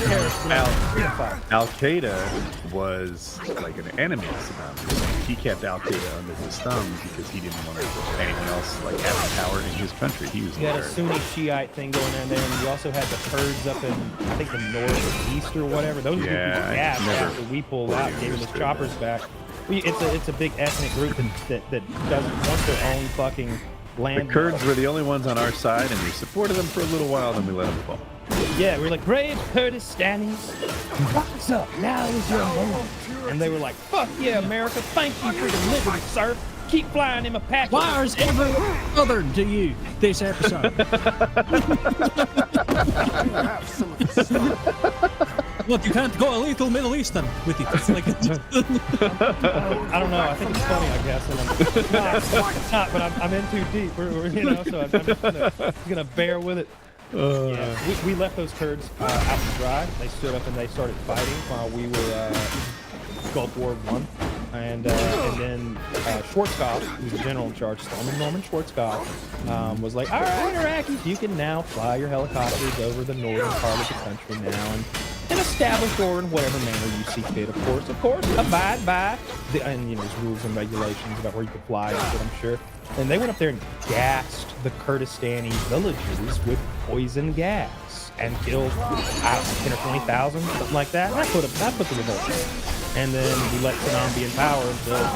C: terrorists,
B: Al Qaeda was like an enemy of Saddam Hussein. He kept Al Qaeda under his thumb because he didn't want anyone else like having power in his country. He was
C: You had a
B: there.
C: Sunni Shiite thing going on there, and you also had the Kurds up in, I think, the north or east or whatever. Those
B: Yeah,
C: were gassed
B: never
C: after we pulled out,
B: fully
C: gave them the
B: understood
C: choppers back. It's a big ethnic group that doesn't want their own fucking
B: The
C: land.
B: Kurds were the only ones on our side, and we supported them for a little while, then we let them fall.
C: Yeah, we were like, brave Kurdistanis, rise up, now is your moment. And they were like, fuck yeah, America, thank you for the liberty, sir. Keep flying them Apache.
A: Why is every southern to you this episode?
E: Have some of the stuff.
A: Look, you can't go a little Middle Eastern with it. It's like,
C: I don't know. I think it's funny, I guess. And it's not, but I'm in too deep. You know, so I'm just gonna bear with it. Yeah, we left those Kurds out to dry. They stood up and they started fighting while we were Gulf War I. And then Schwarzkopf, who's the general in charge, Norman Schwarzkopf, was like, all right, Iraqis, you can now fly your helicopters over the northern part of the country now and establish order in whatever manner you see fit. Of course, abide by and you know, there's rules and regulations about where you can fly and shit, I'm sure. And they went up there and gassed the Kurdistani villages with poison gas and killed 10 or 20,000, something like that. That put the revolt. And then we let Saddam be in power until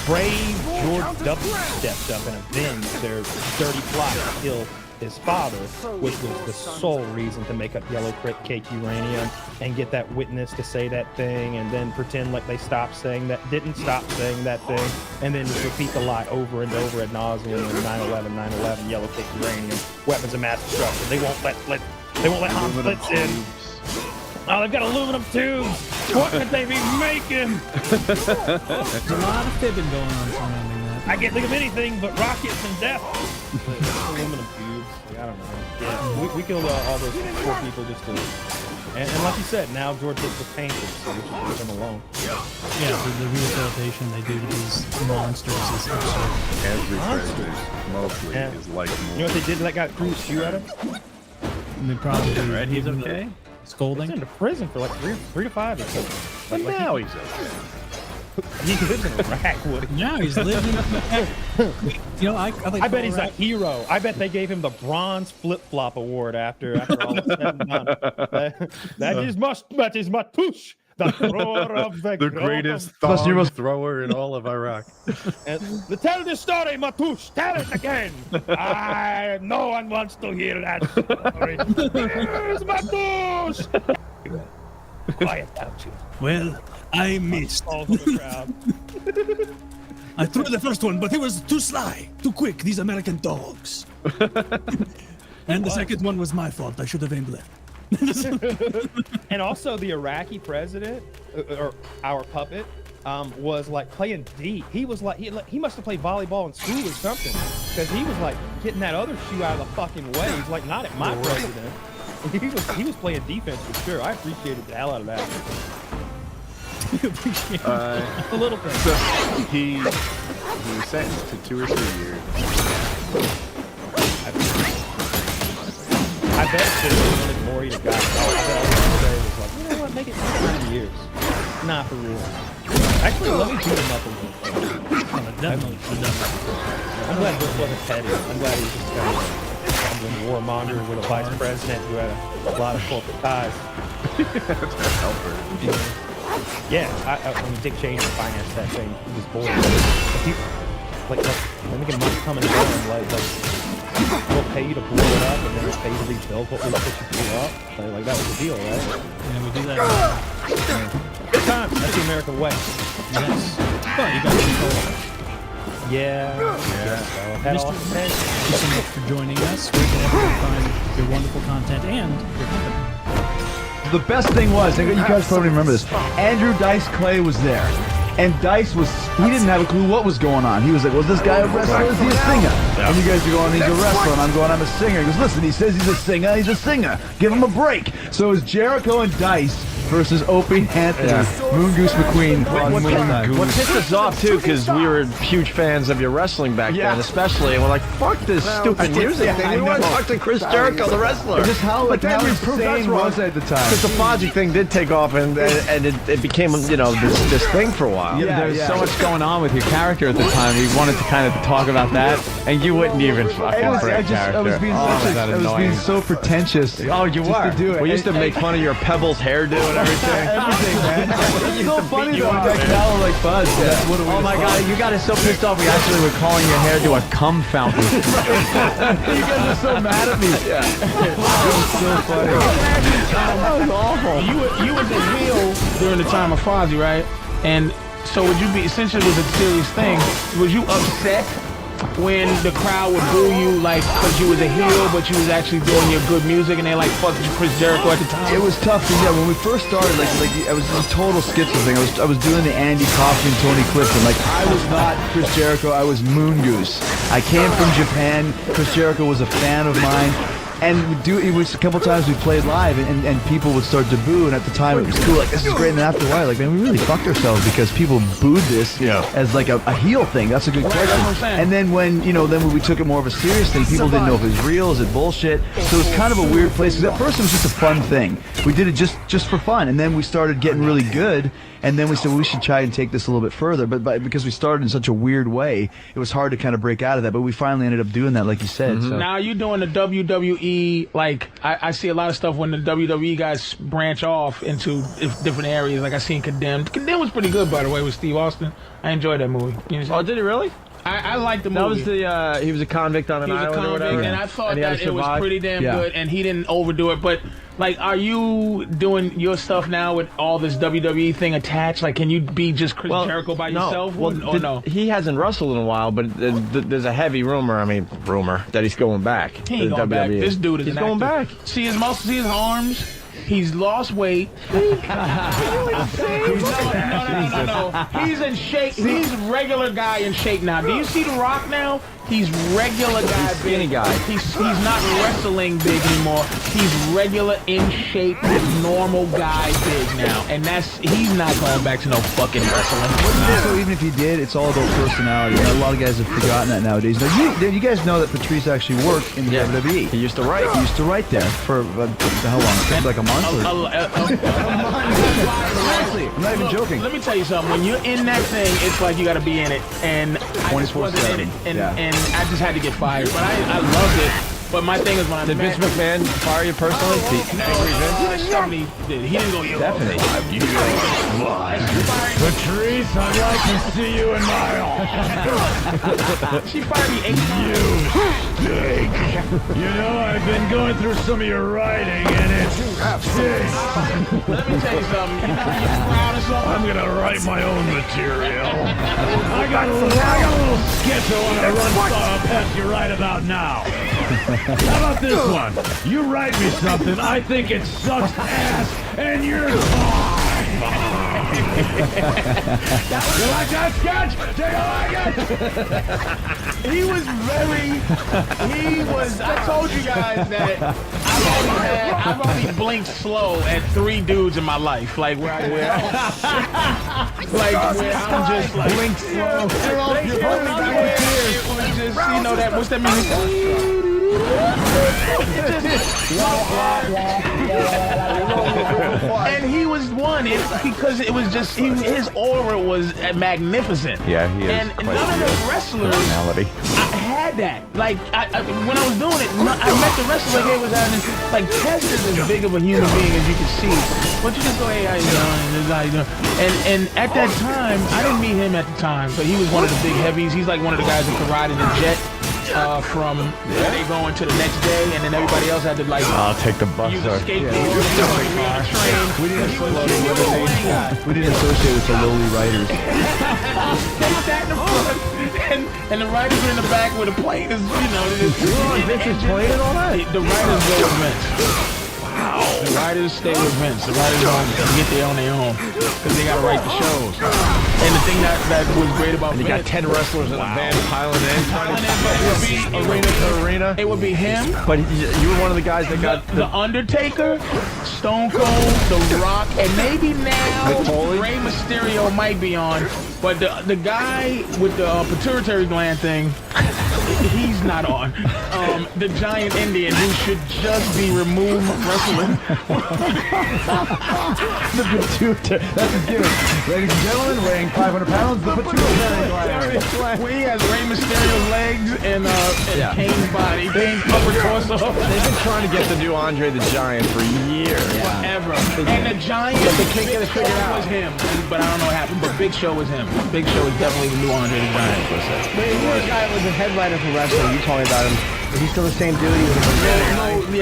C: brave George W. stepped up and avenged their dirty plot to kill his father, which was the sole reason to make up yellow cake uranium and get that witness to say that thing and then pretend like they didn't stop saying that thing, and then just repeat the lie over and over ad nauseum in 9/11, yellow cake uranium, weapons of mass destruction. They won't let Hans Blitz in. Oh, they've got aluminum tubes. What could they be making?
A: there's a lot of fibbing going on surrounding that.
C: I can't think of anything but rockets and death. Aluminum tubes. Like, I don't know. Yeah, we killed all those poor people just to. And like you said, now George gets the painters, so we should leave them alone.
A: Yeah, the rehabilitation they do to these monsters is absurd.
B: Every
C: Monsters.
B: president, mostly,
C: Yeah.
B: is like
C: You know what they did to that guy that threw his shoe at him?
A: They probably
B: Right, he's
A: give him the
B: okay.
C: He's
A: scolding.
C: into prison for like three to 5 or something.
B: But
C: Like,
B: now he's okay.
C: he lives in Iraq, Woody.
A: Now he's living. You know, I think
C: I bet he's a hero. I bet they gave him the bronze flip-flop award after all is said and done. That is my push. The thrower of the
B: greatest
F: Plus, you're
B: thong
F: most-
B: thrower in all of Iraq.
C: Tell the story, Matush. Tell it again. No one wants to hear that story. Here's Matush. Quiet down, you.
A: Well, I missed.
C: All for the crowd.
A: I threw the first one, but it was too sly, too quick. These American dogs. And the second one was my fault. I should have aimed left.
C: And also the Iraqi president, or our puppet, was like playing D. He was like, he must have played volleyball in school or something, because he was like getting that other shoe out of the fucking way. He's like, not at my president. He was playing defense for sure. I appreciated the hell out of that. A little bit.
B: So he was sentenced to 2 or 3 years.
C: I bet if there was wanted more, he'd have gotten it. I bet all the day was like, you know what, make it 30 years. Nah, for real. Actually, let me beat him up a little.
A: Definitely.
C: I'm glad Bush wasn't petty. I'm glad he was just kind of a warmonger with a vice president who had a lot of corporate ties. Yeah, when Dick Cheney financed that thing, he was bored. Like, they're making money coming and going. Like, we'll pay you to blow it up, and then we'll pay you to rebuild what we blew up. Like, that was the deal, right?
A: Yeah, we do that.
C: Good times. That's the American way.
A: Yes. Well, you got to control it.
C: Yeah. That all
A: Thank you so much for joining us. Where can everyone find your wonderful content and your company?
F: The best thing was, you guys probably remember this, Andrew Dice Clay was there. And Dice he didn't have a clue what was going on. He was like, was this guy a wrestler or is he a singer? And you guys are going, he's a wrestler, and I'm going, I'm a singer. He goes, listen, he says he's a singer, give him a break. So it was Jericho and Dice versus Opie Anthony, Moon Goose McQueen.
G: What pissed us off too, because we were huge fans of your wrestling back then, especially, and we're like, "Fuck this stupid music thing." We want to talk to Chris Jericho, the wrestler.
F: Just how like how insane was I at the time?
G: Because the Fodgy thing did take off, and it became this thing for a while.
H: There was so much going on with your character at the time. We wanted to kind of talk about that, and you wouldn't even fucking for a character.
F: I was being so pretentious.
G: Oh, you were.
F: To do it.
G: We used to make fun of your Pebbles hairdo and everything.
F: Everything, man. It's so funny though. That cow like Buzz. That's what it was.
H: Oh my god, you got us so pissed off. We actually were calling your hairdo a cum fountain.
F: You guys are so mad at me. Yeah. It was so funny.
H: That was awful.
I: You was a heel during the time of Fozzy, right? And so would you be, since it was a serious thing, was you upset when the crowd would boo you, like, because you was a heel, but you was actually doing your good music, and they like fucked Chris Jericho at the time?
F: It was tough, because when we first started, like I was a total schizo thing. I was doing the Andy Kaufman, Tony Clifton. Like, I was not Chris Jericho, I was Moon Goose. I came from Japan. Chris Jericho was a fan of mine. And it was a couple times we played live, and people would start to boo, and at the time it was cool, like, this is great, and then after a while, like, man, we really fucked ourselves because people booed this as like a heel thing. That's a good question. And then when we took it more of a serious thing, people didn't know if it was real, is it bullshit? So it was kind of a weird place, because at first it was just a fun thing. We did it just for fun, and then we started getting really good, and then we said, well, we should try and take this a little bit further, but because we started in such a weird way, it was hard to kind of break out of that, but we finally ended up doing that, like you said. So.
I: Now you doing the WWE, like, I see a lot of stuff when the WWE guys branch off into different areas, like I seen Condemned. Condemned was pretty good, by the way, with Steve Austin. I enjoyed that movie.
G: Oh, did he really?
I: I liked the movie.
G: That was the, he was a convict on an island or whatever.
I: And I thought that it was pretty damn good, and he didn't overdo it, but... Like, are you doing your stuff now with all this WWE thing attached? Like, can you be just Chris Jericho by yourself?
G: Well,
I: no?
G: He hasn't wrestled in a while, but there's a heavy rumor that he's going back.
I: He ain't going back. This dude is
G: he's going back.
I: See his muscles, see his arms. He's lost weight. No. He's in shape. He's regular guy in shape now. Do you see The Rock now? He's regular guy,
G: he's skinny
I: big.
G: Guy.
I: He's not wrestling big anymore. He's regular in shape, normal guy big now, and he's not going back to no fucking wrestling.
F: So even if he did, it's all about personality. A lot of guys have forgotten that nowadays. Now, you guys know that Patrice actually worked in the WWE.
G: He used to write.
F: He used to write there for how long? Like a month? Seriously, I'm not even joking.
I: Let me tell you something. When you're in that thing, it's like you got to be in it, and
F: 24/7.
I: And I just had to get fired, but I loved it. But my thing is when I
G: did Vince McMahon fire you personally?
I: Somebody did. He didn't go.
G: Definitely.
H: Patrice, I'd like to see you in my office.
I: She fired me 8 times.
H: You stink. You know, I've been going through some of your writing, and it stinks.
I: Let me tell you something. You proud of something?
H: I'm gonna write my own material. I got a little sketch I want to run past you right about now. How about this one? You write me something, I think it sucks ass, and you're fine. You like that sketch? Take a like it?
I: I told you guys that I've only blinked slow at 3 dudes in my life. Like where I'm just like blink slow. That what's that mean? And he was one. It's because it was just his aura was magnificent.
G: Yeah, he is.
I: And none of the wrestlers I had that. Like when I was doing it, I met the wrestler. Like, was like Test is as big of a human being as you can see. But you just go, hey, how you doing? This is how you doing? And at that time, I didn't meet him at the time, but he was one of the big heavies. He's like one of the guys that could ride in a jet. From where they going to the next day, and then everybody else had to like.
G: I'll take the bus
I: use
G: or
I: a skateboard, train.
F: We didn't associate with the lowly writers.
I: They sat in the front, and the writers were in the back with a plane. Vince's
G: plane and all that.
I: The writers go with Vince.
H: Wow.
I: The writers stay with Vince. The writers don't get there on their own because they got to write the shows. And the thing that was great about
G: You
I: Vince,
G: got 10 wrestlers in a van piling in.
I: it would be
G: Arena to arena.
I: It would be him,
G: But you were one of the guys that got
I: the Undertaker, Stone Cold, The Rock, and maybe now
G: Foley?
I: Rey Mysterio might be on. But the guy with the pituitary gland thing, he's not on. The giant Indian who should just be removed from wrestling.
F: The pituitary. That's his gimmick. Ladies and gentlemen, weighing 500 pounds, the pituitary gland.
I: Well, he has Rey Mysterio's legs and Kane's body, Kane's upper torso.
G: They've been trying to get the new Andre the Giant for years.
I: Forever. And the giant,
G: But they can't get it figured out.
I: was him. But I don't know what happened. But Big Show was him. Big Show is definitely the new Andre the Giant.
J: But he was a guy that was a headliner for wrestling. You told me about him. Is he still the same dude? He was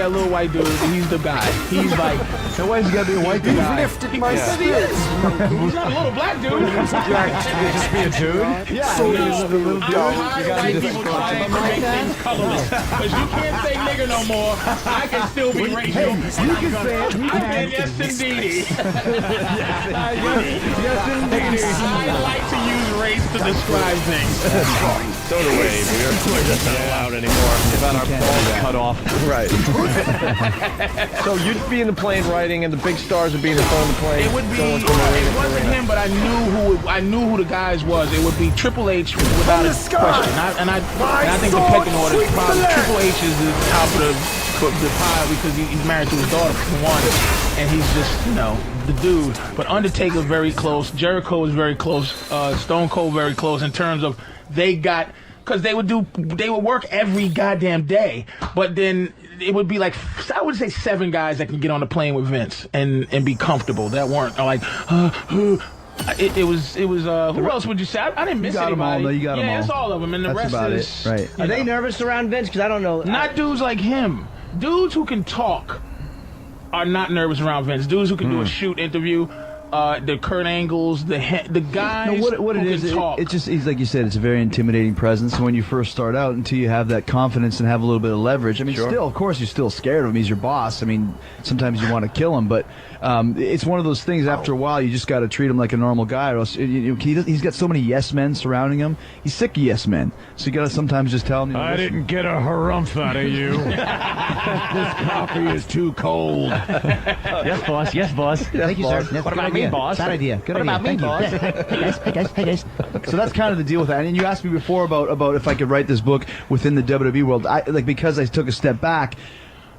J: a
I: Little white dude. He's the guy. He's like,
F: So why has he got to be a white dude?
E: Lifted my spirits.
I: he's not a little black dude.
F: Just be a dude? Yeah.
E: So he's the little
I: I'm tired of white people trying to make things colorless. Because you can't say nigger no more. I can still be racial.
F: You can say it.
I: And yes, indeedy. I like to use race to describe things.
G: So do we. We're just not allowed anymore. We've had our balls cut off. Right. So you'd be in the plane writing, and the big stars would be in the front of the plane.
I: It would be.
G: going from arena
I: It
G: to
I: wasn't
G: arena.
I: him, but I knew who the guys was. It would be Triple H without a question. I think the pecking order is probably Triple H is the top of the pie because he's married to his daughter for one, and he's just the dude. But Undertaker very close. Jericho is very close. Stone Cold very close in terms of because they would work every goddamn day, but then it would be like, I would say 7 guys that can get on the plane with Vince and be comfortable. That weren't like, it was who else would you say? I didn't miss
F: got 'em all,
I: anybody.
F: though. You got 'em all.
I: Yeah, it's all of them, and the
F: That's
I: rest
F: about
I: is
F: it. Right.
J: Are they nervous around Vince? Because I don't know.
I: not dudes like him. Dudes who can talk are not nervous around Vince. Dudes who can do a shoot interview. The Kurt Angles, the guys
F: what
I: who
F: it is,
I: can talk.
F: it just, it's like you said, it's a very intimidating presence. And when you first start out, until you have that confidence and have a little bit of leverage, I mean, still, of course, you're still scared of him. He's your boss. I mean, sometimes you want to kill him, but it's one of those things. After a while, you just got to treat him like a normal guy. Or else, he's got so many yes men surrounding him. He's sick of yes men. So you got to sometimes just tell him.
H: I didn't get a harumph out of you. This coffee is too cold.
J: Yes, boss. Yes, boss. Thank you, sir. What about me, boss? Bad idea. Good idea. Thank you. Hey guys. Hey guys.
F: So that's kind of the deal with that. And you asked me before about if I could write this book within the WWE world. Because I took a step back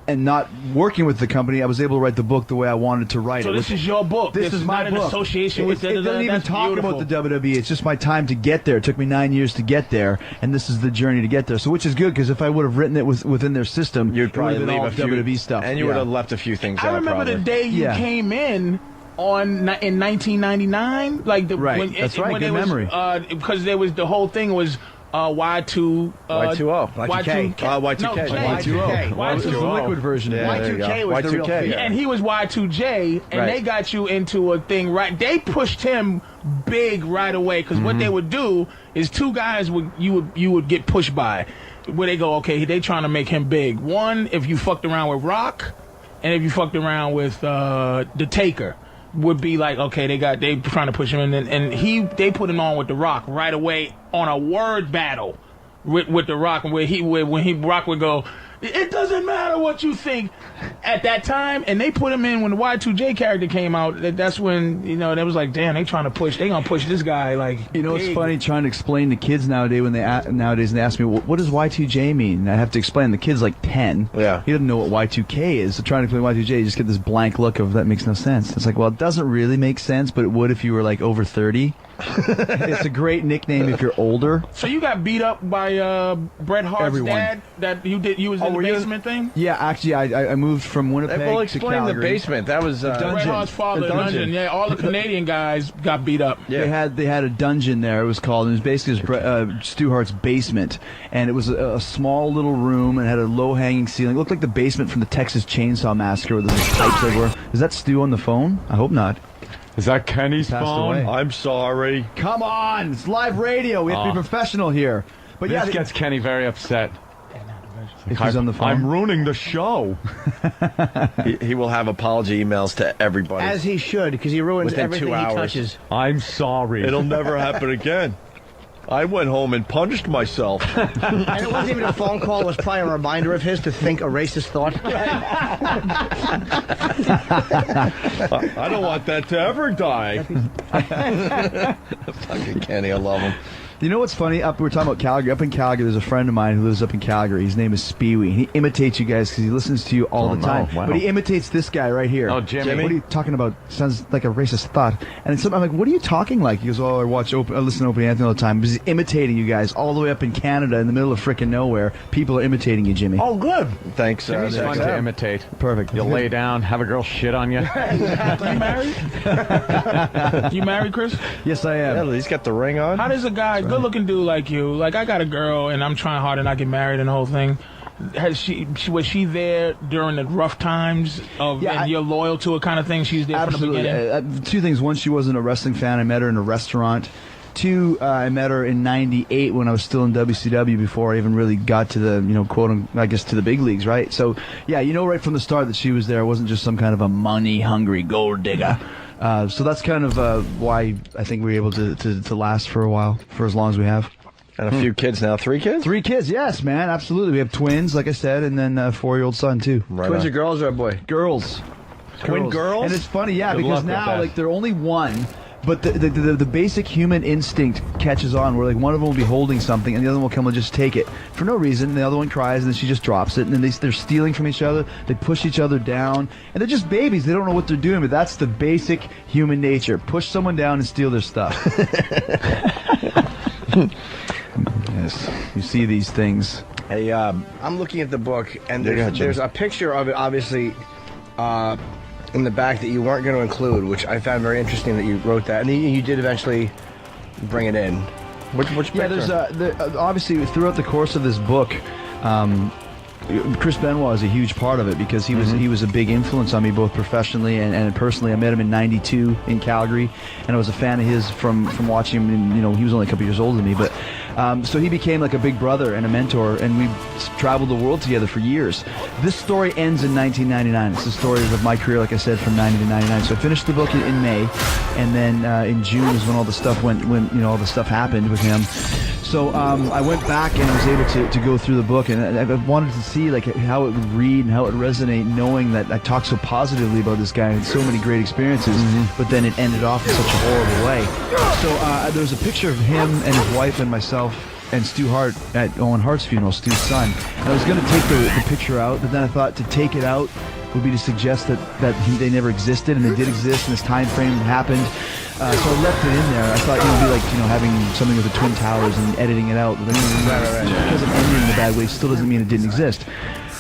F: and not working with the company, I was able to write the book the way I wanted to write it.
I: So this is your book.
F: This is my
I: not
F: book.
I: An association with
F: It doesn't even talk about the WWE. It's just my time to get there. It took me 9 years to get there, and this is the journey to get there. So which is good, because if I would have written it within their system,
G: You'd probably
F: it would
G: leave
F: have
G: a
F: been all
G: few
F: WWE stuff.
G: and you would have left a few things out.
I: I remember
G: probably.
I: the day you came in in 1999, like
F: Right.
I: when,
F: That's right.
I: when
F: Good
I: it was,
F: memory.
I: Because there was the whole thing was
G: Y2O.
I: Y2
G: Y2K. Y2K.
I: No, J.
F: Y2O. This is the liquid version.
G: Yeah, there you go.
J: Y2K was the real
G: Y2K.
J: thing.
I: And he was Y2J, and
F: Right.
I: they got you into a thing right. They pushed him big right away because what they would do is 2 guys you would get pushed by, where they go, okay, they trying to make him big. One, if you fucked around with Rock, and if you fucked around with the Taker, would be like, okay, they trying to push him, and they put him on with the Rock right away on a word battle with the Rock, when Rock would go, it doesn't matter what you think at that time, and they put him in when the Y2J character came out. That's when they was like, damn, they gonna push this guy like.
F: It's
I: big.
F: funny trying to explain to kids nowadays when they ask me, well, what does Y2J mean? And I have to explain. The kid's like 10.
G: Yeah.
F: He doesn't know what Y2K is. So trying to explain Y2J, you just get this blank look of that makes no sense. It's like, well, it doesn't really make sense, but it would if you were like over 30. It's a great nickname if you're older.
I: So you got beat up by Bret Hart's
F: Everyone.
I: dad? That you was in the
G: were you-
I: basement thing?
F: Yeah, actually, I moved from Winnipeg
G: Well,
F: to
G: explain the
F: Calgary.
G: basement. That was
I: Bret
F: dungeon.
I: Hart's father,
F: The dungeon.
I: Yeah, all the Canadian guys got beat up.
G: Yeah.
F: They had a dungeon there. It was called. And it was basically Stu Hart's basement, and it was a small little room and had a low hanging ceiling. It looked like the basement from the Texas Chainsaw Massacre, where there's pipes everywhere. Is that Stu on the phone? I hope not.
H: Is that Kenny's
F: Passed
H: phone?
F: away.
G: I'm sorry.
F: Come on, it's live radio. We have to be professional here. But
H: This
F: yeah,
H: gets Kenny very upset.
F: if he's on the phone.
H: I'm ruining the show.
G: He will have apology emails to everybody.
J: As he should, because he ruins
G: Within 2
J: everything he
G: hours.
J: touches.
H: I'm sorry.
G: It'll never happen again. I went home and punched myself.
J: And it wasn't even a phone call. It was probably a reminder of his to think a racist thought.
H: I don't want that to ever die.
G: Fucking Kenny, I love him.
F: You know what's funny? We're talking about Calgary. Up in Calgary, there's a friend of mine who lives up in Calgary. His name is Speewee. He imitates you guys because he listens to you all the time.
H: Wow.
F: But he imitates this guy right here.
H: Oh, Jimmy.
F: What are you talking about? Sounds like a racist thought. And I'm like, what are you talking like? He goes, I listen to Opie Anthony all the time. He's imitating you guys all the way up in Canada in the middle of frickin' nowhere. People are imitating you, Jimmy.
J: Oh, good.
G: Thanks.
H: Jimmy's fun to imitate.
F: Perfect.
H: You lay down, have a girl shit on you.
I: You married? You married, Chris?
F: Yes, I am.
G: Yeah, he's got the ring on.
I: How does a guy, good-looking dude like you, like I got a girl and I'm trying hard and I get married and the whole thing. Was she there during the rough times of and you're loyal to her kind of thing? She's there
F: Absolutely.
I: from the beginning.
F: Two things. One, she wasn't a wrestling fan. I met her in a restaurant. Two, I met her in '98 when I was still in WCW before I even really got to the, I guess to the big leagues, right? So, yeah, right from the start that she was there. I wasn't just some kind of a money-hungry gold digger. So that's kind of why I think we were able to last for a while, for as long as we have.
G: And a few kids now. 3 kids?
F: 3 kids, yes, man, absolutely. We have twins, like I said, and then a 4-year-old son, too.
G: Right
J: Twins
G: on.
J: are girls or a boy?
F: Girls.
G: Twin girls?
F: And it's funny, yeah,
H: Good
F: because
H: luck with
F: now,
H: that.
F: like, they're only one, but the basic human instinct catches on where, like, one of them will be holding something and the other one will come and just take it for no reason. The other one cries and then she just drops it, and then they're stealing from each other. They push each other down, and they're just babies. They don't know what they're doing, but that's the basic human nature. Push someone down and steal their stuff. Yes, you see these things.
J: Hey, I'm looking at the book, and there's a picture of it, obviously, in the back that you weren't going to include, which I found very interesting that you wrote that, and you did eventually bring it in. Which picture?
F: Yeah, there's obviously throughout the course of this book, Chris Benoit is a huge part of it because he was a big influence on me both professionally and personally. I met him in '92 in Calgary, and I was a fan of his from watching him. And, he was only a couple years older than me, but so he became like a big brother and a mentor, and we traveled the world together for years. This story ends in 1999. It's the story of my career, like I said, from '90 to '99. So I finished the book in May, and then in June is when all the stuff all the stuff happened with him. So I went back and I was able to go through the book, and I wanted to see like how it would read and how it would resonate, knowing that I talked so positively about this guy and so many great experiences, but then it ended off in such a horrible way. So there was a picture of him and his wife and myself and Stu Hart at Owen Hart's funeral, Stu's son. And I was going to take the picture out, but then I thought to take it out would be to suggest that they never existed, and they did exist, and this time frame happened. So I left it in there. I thought it would be like having something with the Twin Towers and editing it out. But right. Because it ended in a bad way, still doesn't mean it didn't exist.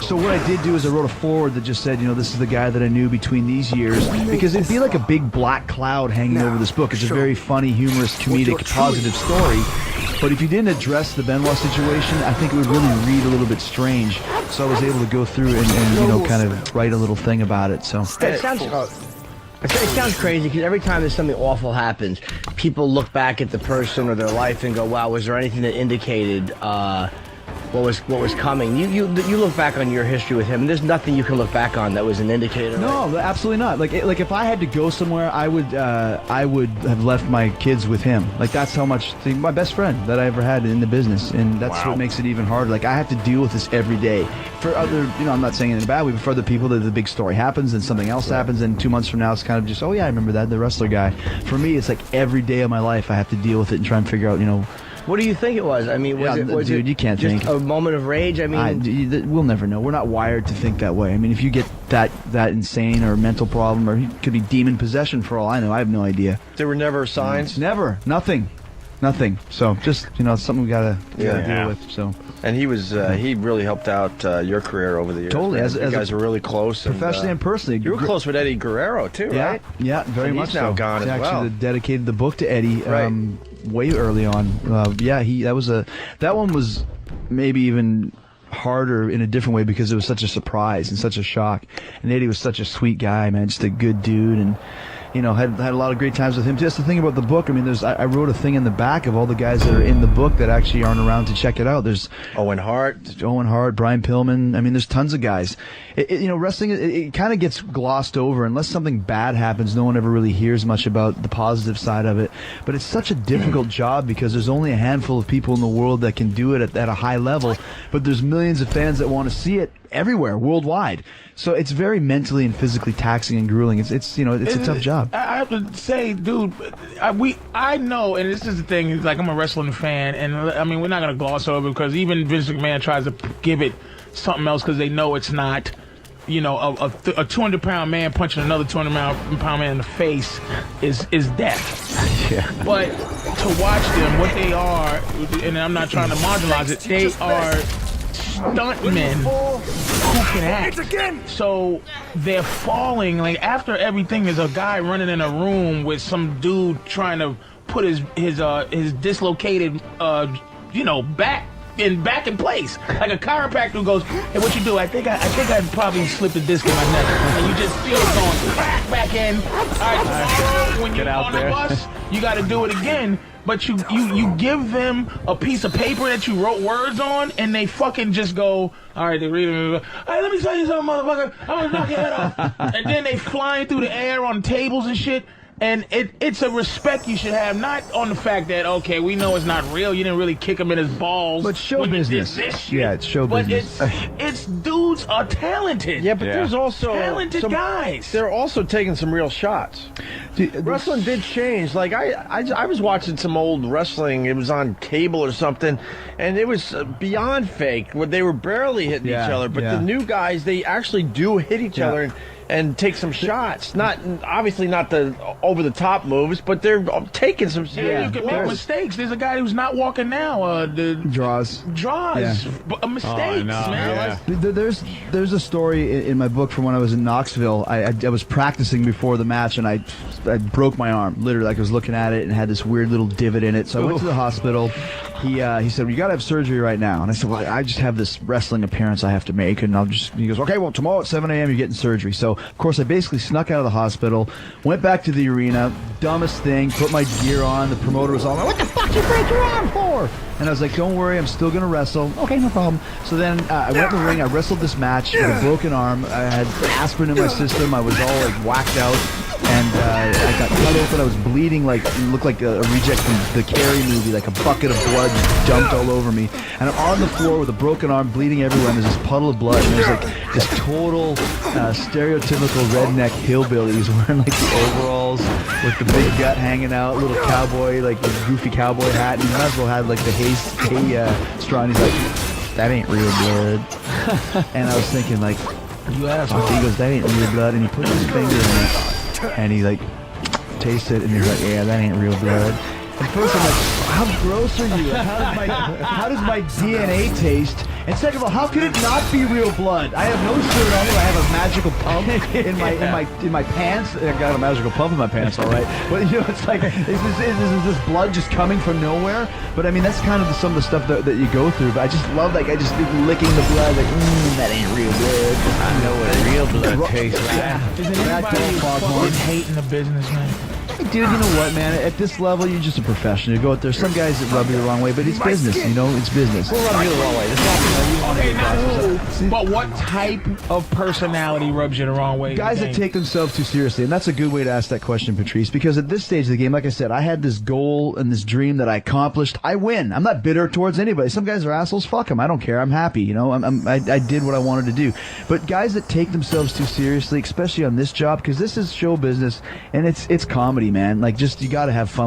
F: So what I did do is I wrote a foreword that just said, this is the guy that I knew between these years, because it'd be like a big black cloud hanging over this book. It's a very funny, humorous, comedic, positive story. But if you didn't address the Benoit situation, I think it would really read a little bit strange. So I was able to go through and kind of write a little thing about it. So
J: It sounds crazy because every time there's something awful happens, people look back at the person or their life and go, "Wow, was there anything that indicated what was coming?" You look back on your history with him, and there's nothing you can look back on that was an indicator.
F: No,
J: right?
F: absolutely not. Like if I had to go somewhere, I would have left my kids with him. Like that's how much my best friend that I ever had in the business, and that's what makes it even harder. Like I have to deal with this every day. For other, I'm not saying it in a bad way, but for other people, the big story happens, and something else happens, and 2 months from now, it's kind of just, oh yeah, I remember that, the wrestler guy. For me, it's like every day of my life, I have to deal with it and try and figure out,
J: What do you think it was? I mean, was
F: dude,
J: it
F: you can't
J: just
F: think.
J: a moment of rage? I mean,
F: we'll never know. We're not wired to think that way. I mean, if you get that insane or mental problem, or it could be demon possession for all I know. I have no idea.
G: There were never signs?
F: Never. Nothing. So just, it's something we gotta deal with. So.
G: And he was he really helped out your career over the years.
F: Totally.
G: You guys were really close.
F: Professionally and personally.
G: You were close with Eddie Guerrero, too, right?
F: Yeah, very much so.
G: He's now gone as well.
F: Actually dedicated the book to Eddie way early on. That one was maybe even harder in a different way because it was such a surprise and such a shock. And Eddie was such a sweet guy, man, just a good dude. And you know, had a lot of great times with him. Just the thing about the book, I mean, I wrote a thing in the back of all the guys that are in the book that actually aren't around to check it out. There's
G: Owen Hart,
F: Brian Pillman. I mean, there's tons of guys. You know, wrestling, it kind of gets glossed over unless something bad happens. No one ever really hears much about the positive side of it. But it's such a difficult job because there's only a handful of people in the world that can do it at a high level. But there's millions of fans that want to see it everywhere, worldwide. So it's very mentally and physically taxing and grueling. It's you know, it's a tough job.
I: I have to say, dude, I know, and this is the thing. Is like I'm a wrestling fan, and I mean we're not gonna gloss over because even Vince McMahon tries to give it something else because they know it's not. You know, a 200-pound man punching another 200-pound man in the face is death.
F: Yeah.
I: But to watch them, what they are, and I'm not trying to marginalize it, they are stuntmen who can act. So they're falling. Like after everything, there's a guy running in a room with some dude trying to put his dislocated, back in place, like a chiropractor who goes, "Hey, what you do? I think I'd probably slipped a disc in my neck," and you just feel it going crack back in. All right, tomorrow when you're on the bus, you got to do it again. But you give them a piece of paper that you wrote words on, and they fucking just go, all right, they read it. All right, let me tell you something, motherfucker. I'm gonna knock your head off. And then they flying through the air on tables and shit. And it's a respect you should have, not on the fact that, okay, we know it's not real. You didn't really kick him in his balls.
F: But show business. Yeah, it's show business.
I: But it's dudes are talented.
G: Yeah, but there's also
I: talented guys.
G: They're also taking some real shots. Wrestling did change. Like I was watching some old wrestling. It was on cable or something, and it was beyond fake. Where they were barely hitting each other. But the new guys, they actually do hit each other and take some shots. Not obviously not the over the top moves, but they're taking some.
I: Yeah, you can make mistakes. There's a guy who's not walking now. The
F: draws.
I: Mistakes, man.
F: There's a story in my book from when I was in Knoxville. I was practicing before the match, and I broke my arm. Literally, like I was looking at it and had this weird little divot in it. So I went to the hospital. He said, well, you got to have surgery right now. And I said, well, I just have this wrestling appearance I have to make. And he goes, okay, well, tomorrow at 7 a.m. you're getting surgery. So, of course, I basically snuck out of the hospital, went back to the arena, dumbest thing, put my gear on. The promoter was all like, what the fuck you break your arm for? And I was like, don't worry, I'm still going to wrestle. Okay, no problem. So then I went in the ring. I wrestled this match with a broken arm. I had aspirin in my system. I was all like whacked out. And I got cut open. I was bleeding, like it looked like a reject from the Carrie movie, like a bucket of blood dumped all over me. And I'm on the floor with a broken arm, bleeding everywhere. And there's this puddle of blood. And there's like this total stereotypical redneck hillbillies wearing like the overalls with the big gut hanging out, little cowboy, like the goofy cowboy hat. And he might as well have like the hay straw. And he's like, that ain't real blood. And I was thinking, like, you asshole. He goes, that ain't real blood. And he puts his finger in it. And he like tastes it, and he's like, "Yeah, that ain't real blood." And first I'm like, "How gross are you? How does my DNA taste?" And second of all, how could it not be real blood? I have no shirt on, I have a magical pump in my pants. I got a magical pump in my pants, all right. But you know, it's like, is this blood just coming from nowhere? But I mean, that's kind of some of the stuff that you go through. But I just love, like, I just licking the blood, like, that ain't real blood.
I: I know what real blood tastes like. Yeah. Isn't anybody fucking hating the business, man?
F: Dude, you know what, man? At this level, you're just a professional. You go out there. Some guys that rub you the wrong way, but it's business. You know, it's business.
G: We'll rub you the wrong way.
I: Okay, now, but what type of personality rubs you the wrong way?
F: Guys that take themselves too seriously, and that's a good way to ask that question, Patrice. Because at this stage of the game, like I said, I had this goal and this dream that I accomplished. I win. I'm not bitter towards anybody. Some guys are assholes. Fuck them. I don't care. I'm happy. You know, I did what I wanted to do. But guys that take themselves too seriously, especially on this job, because this is show business and it's comedy, man. Like, just you got to have fun with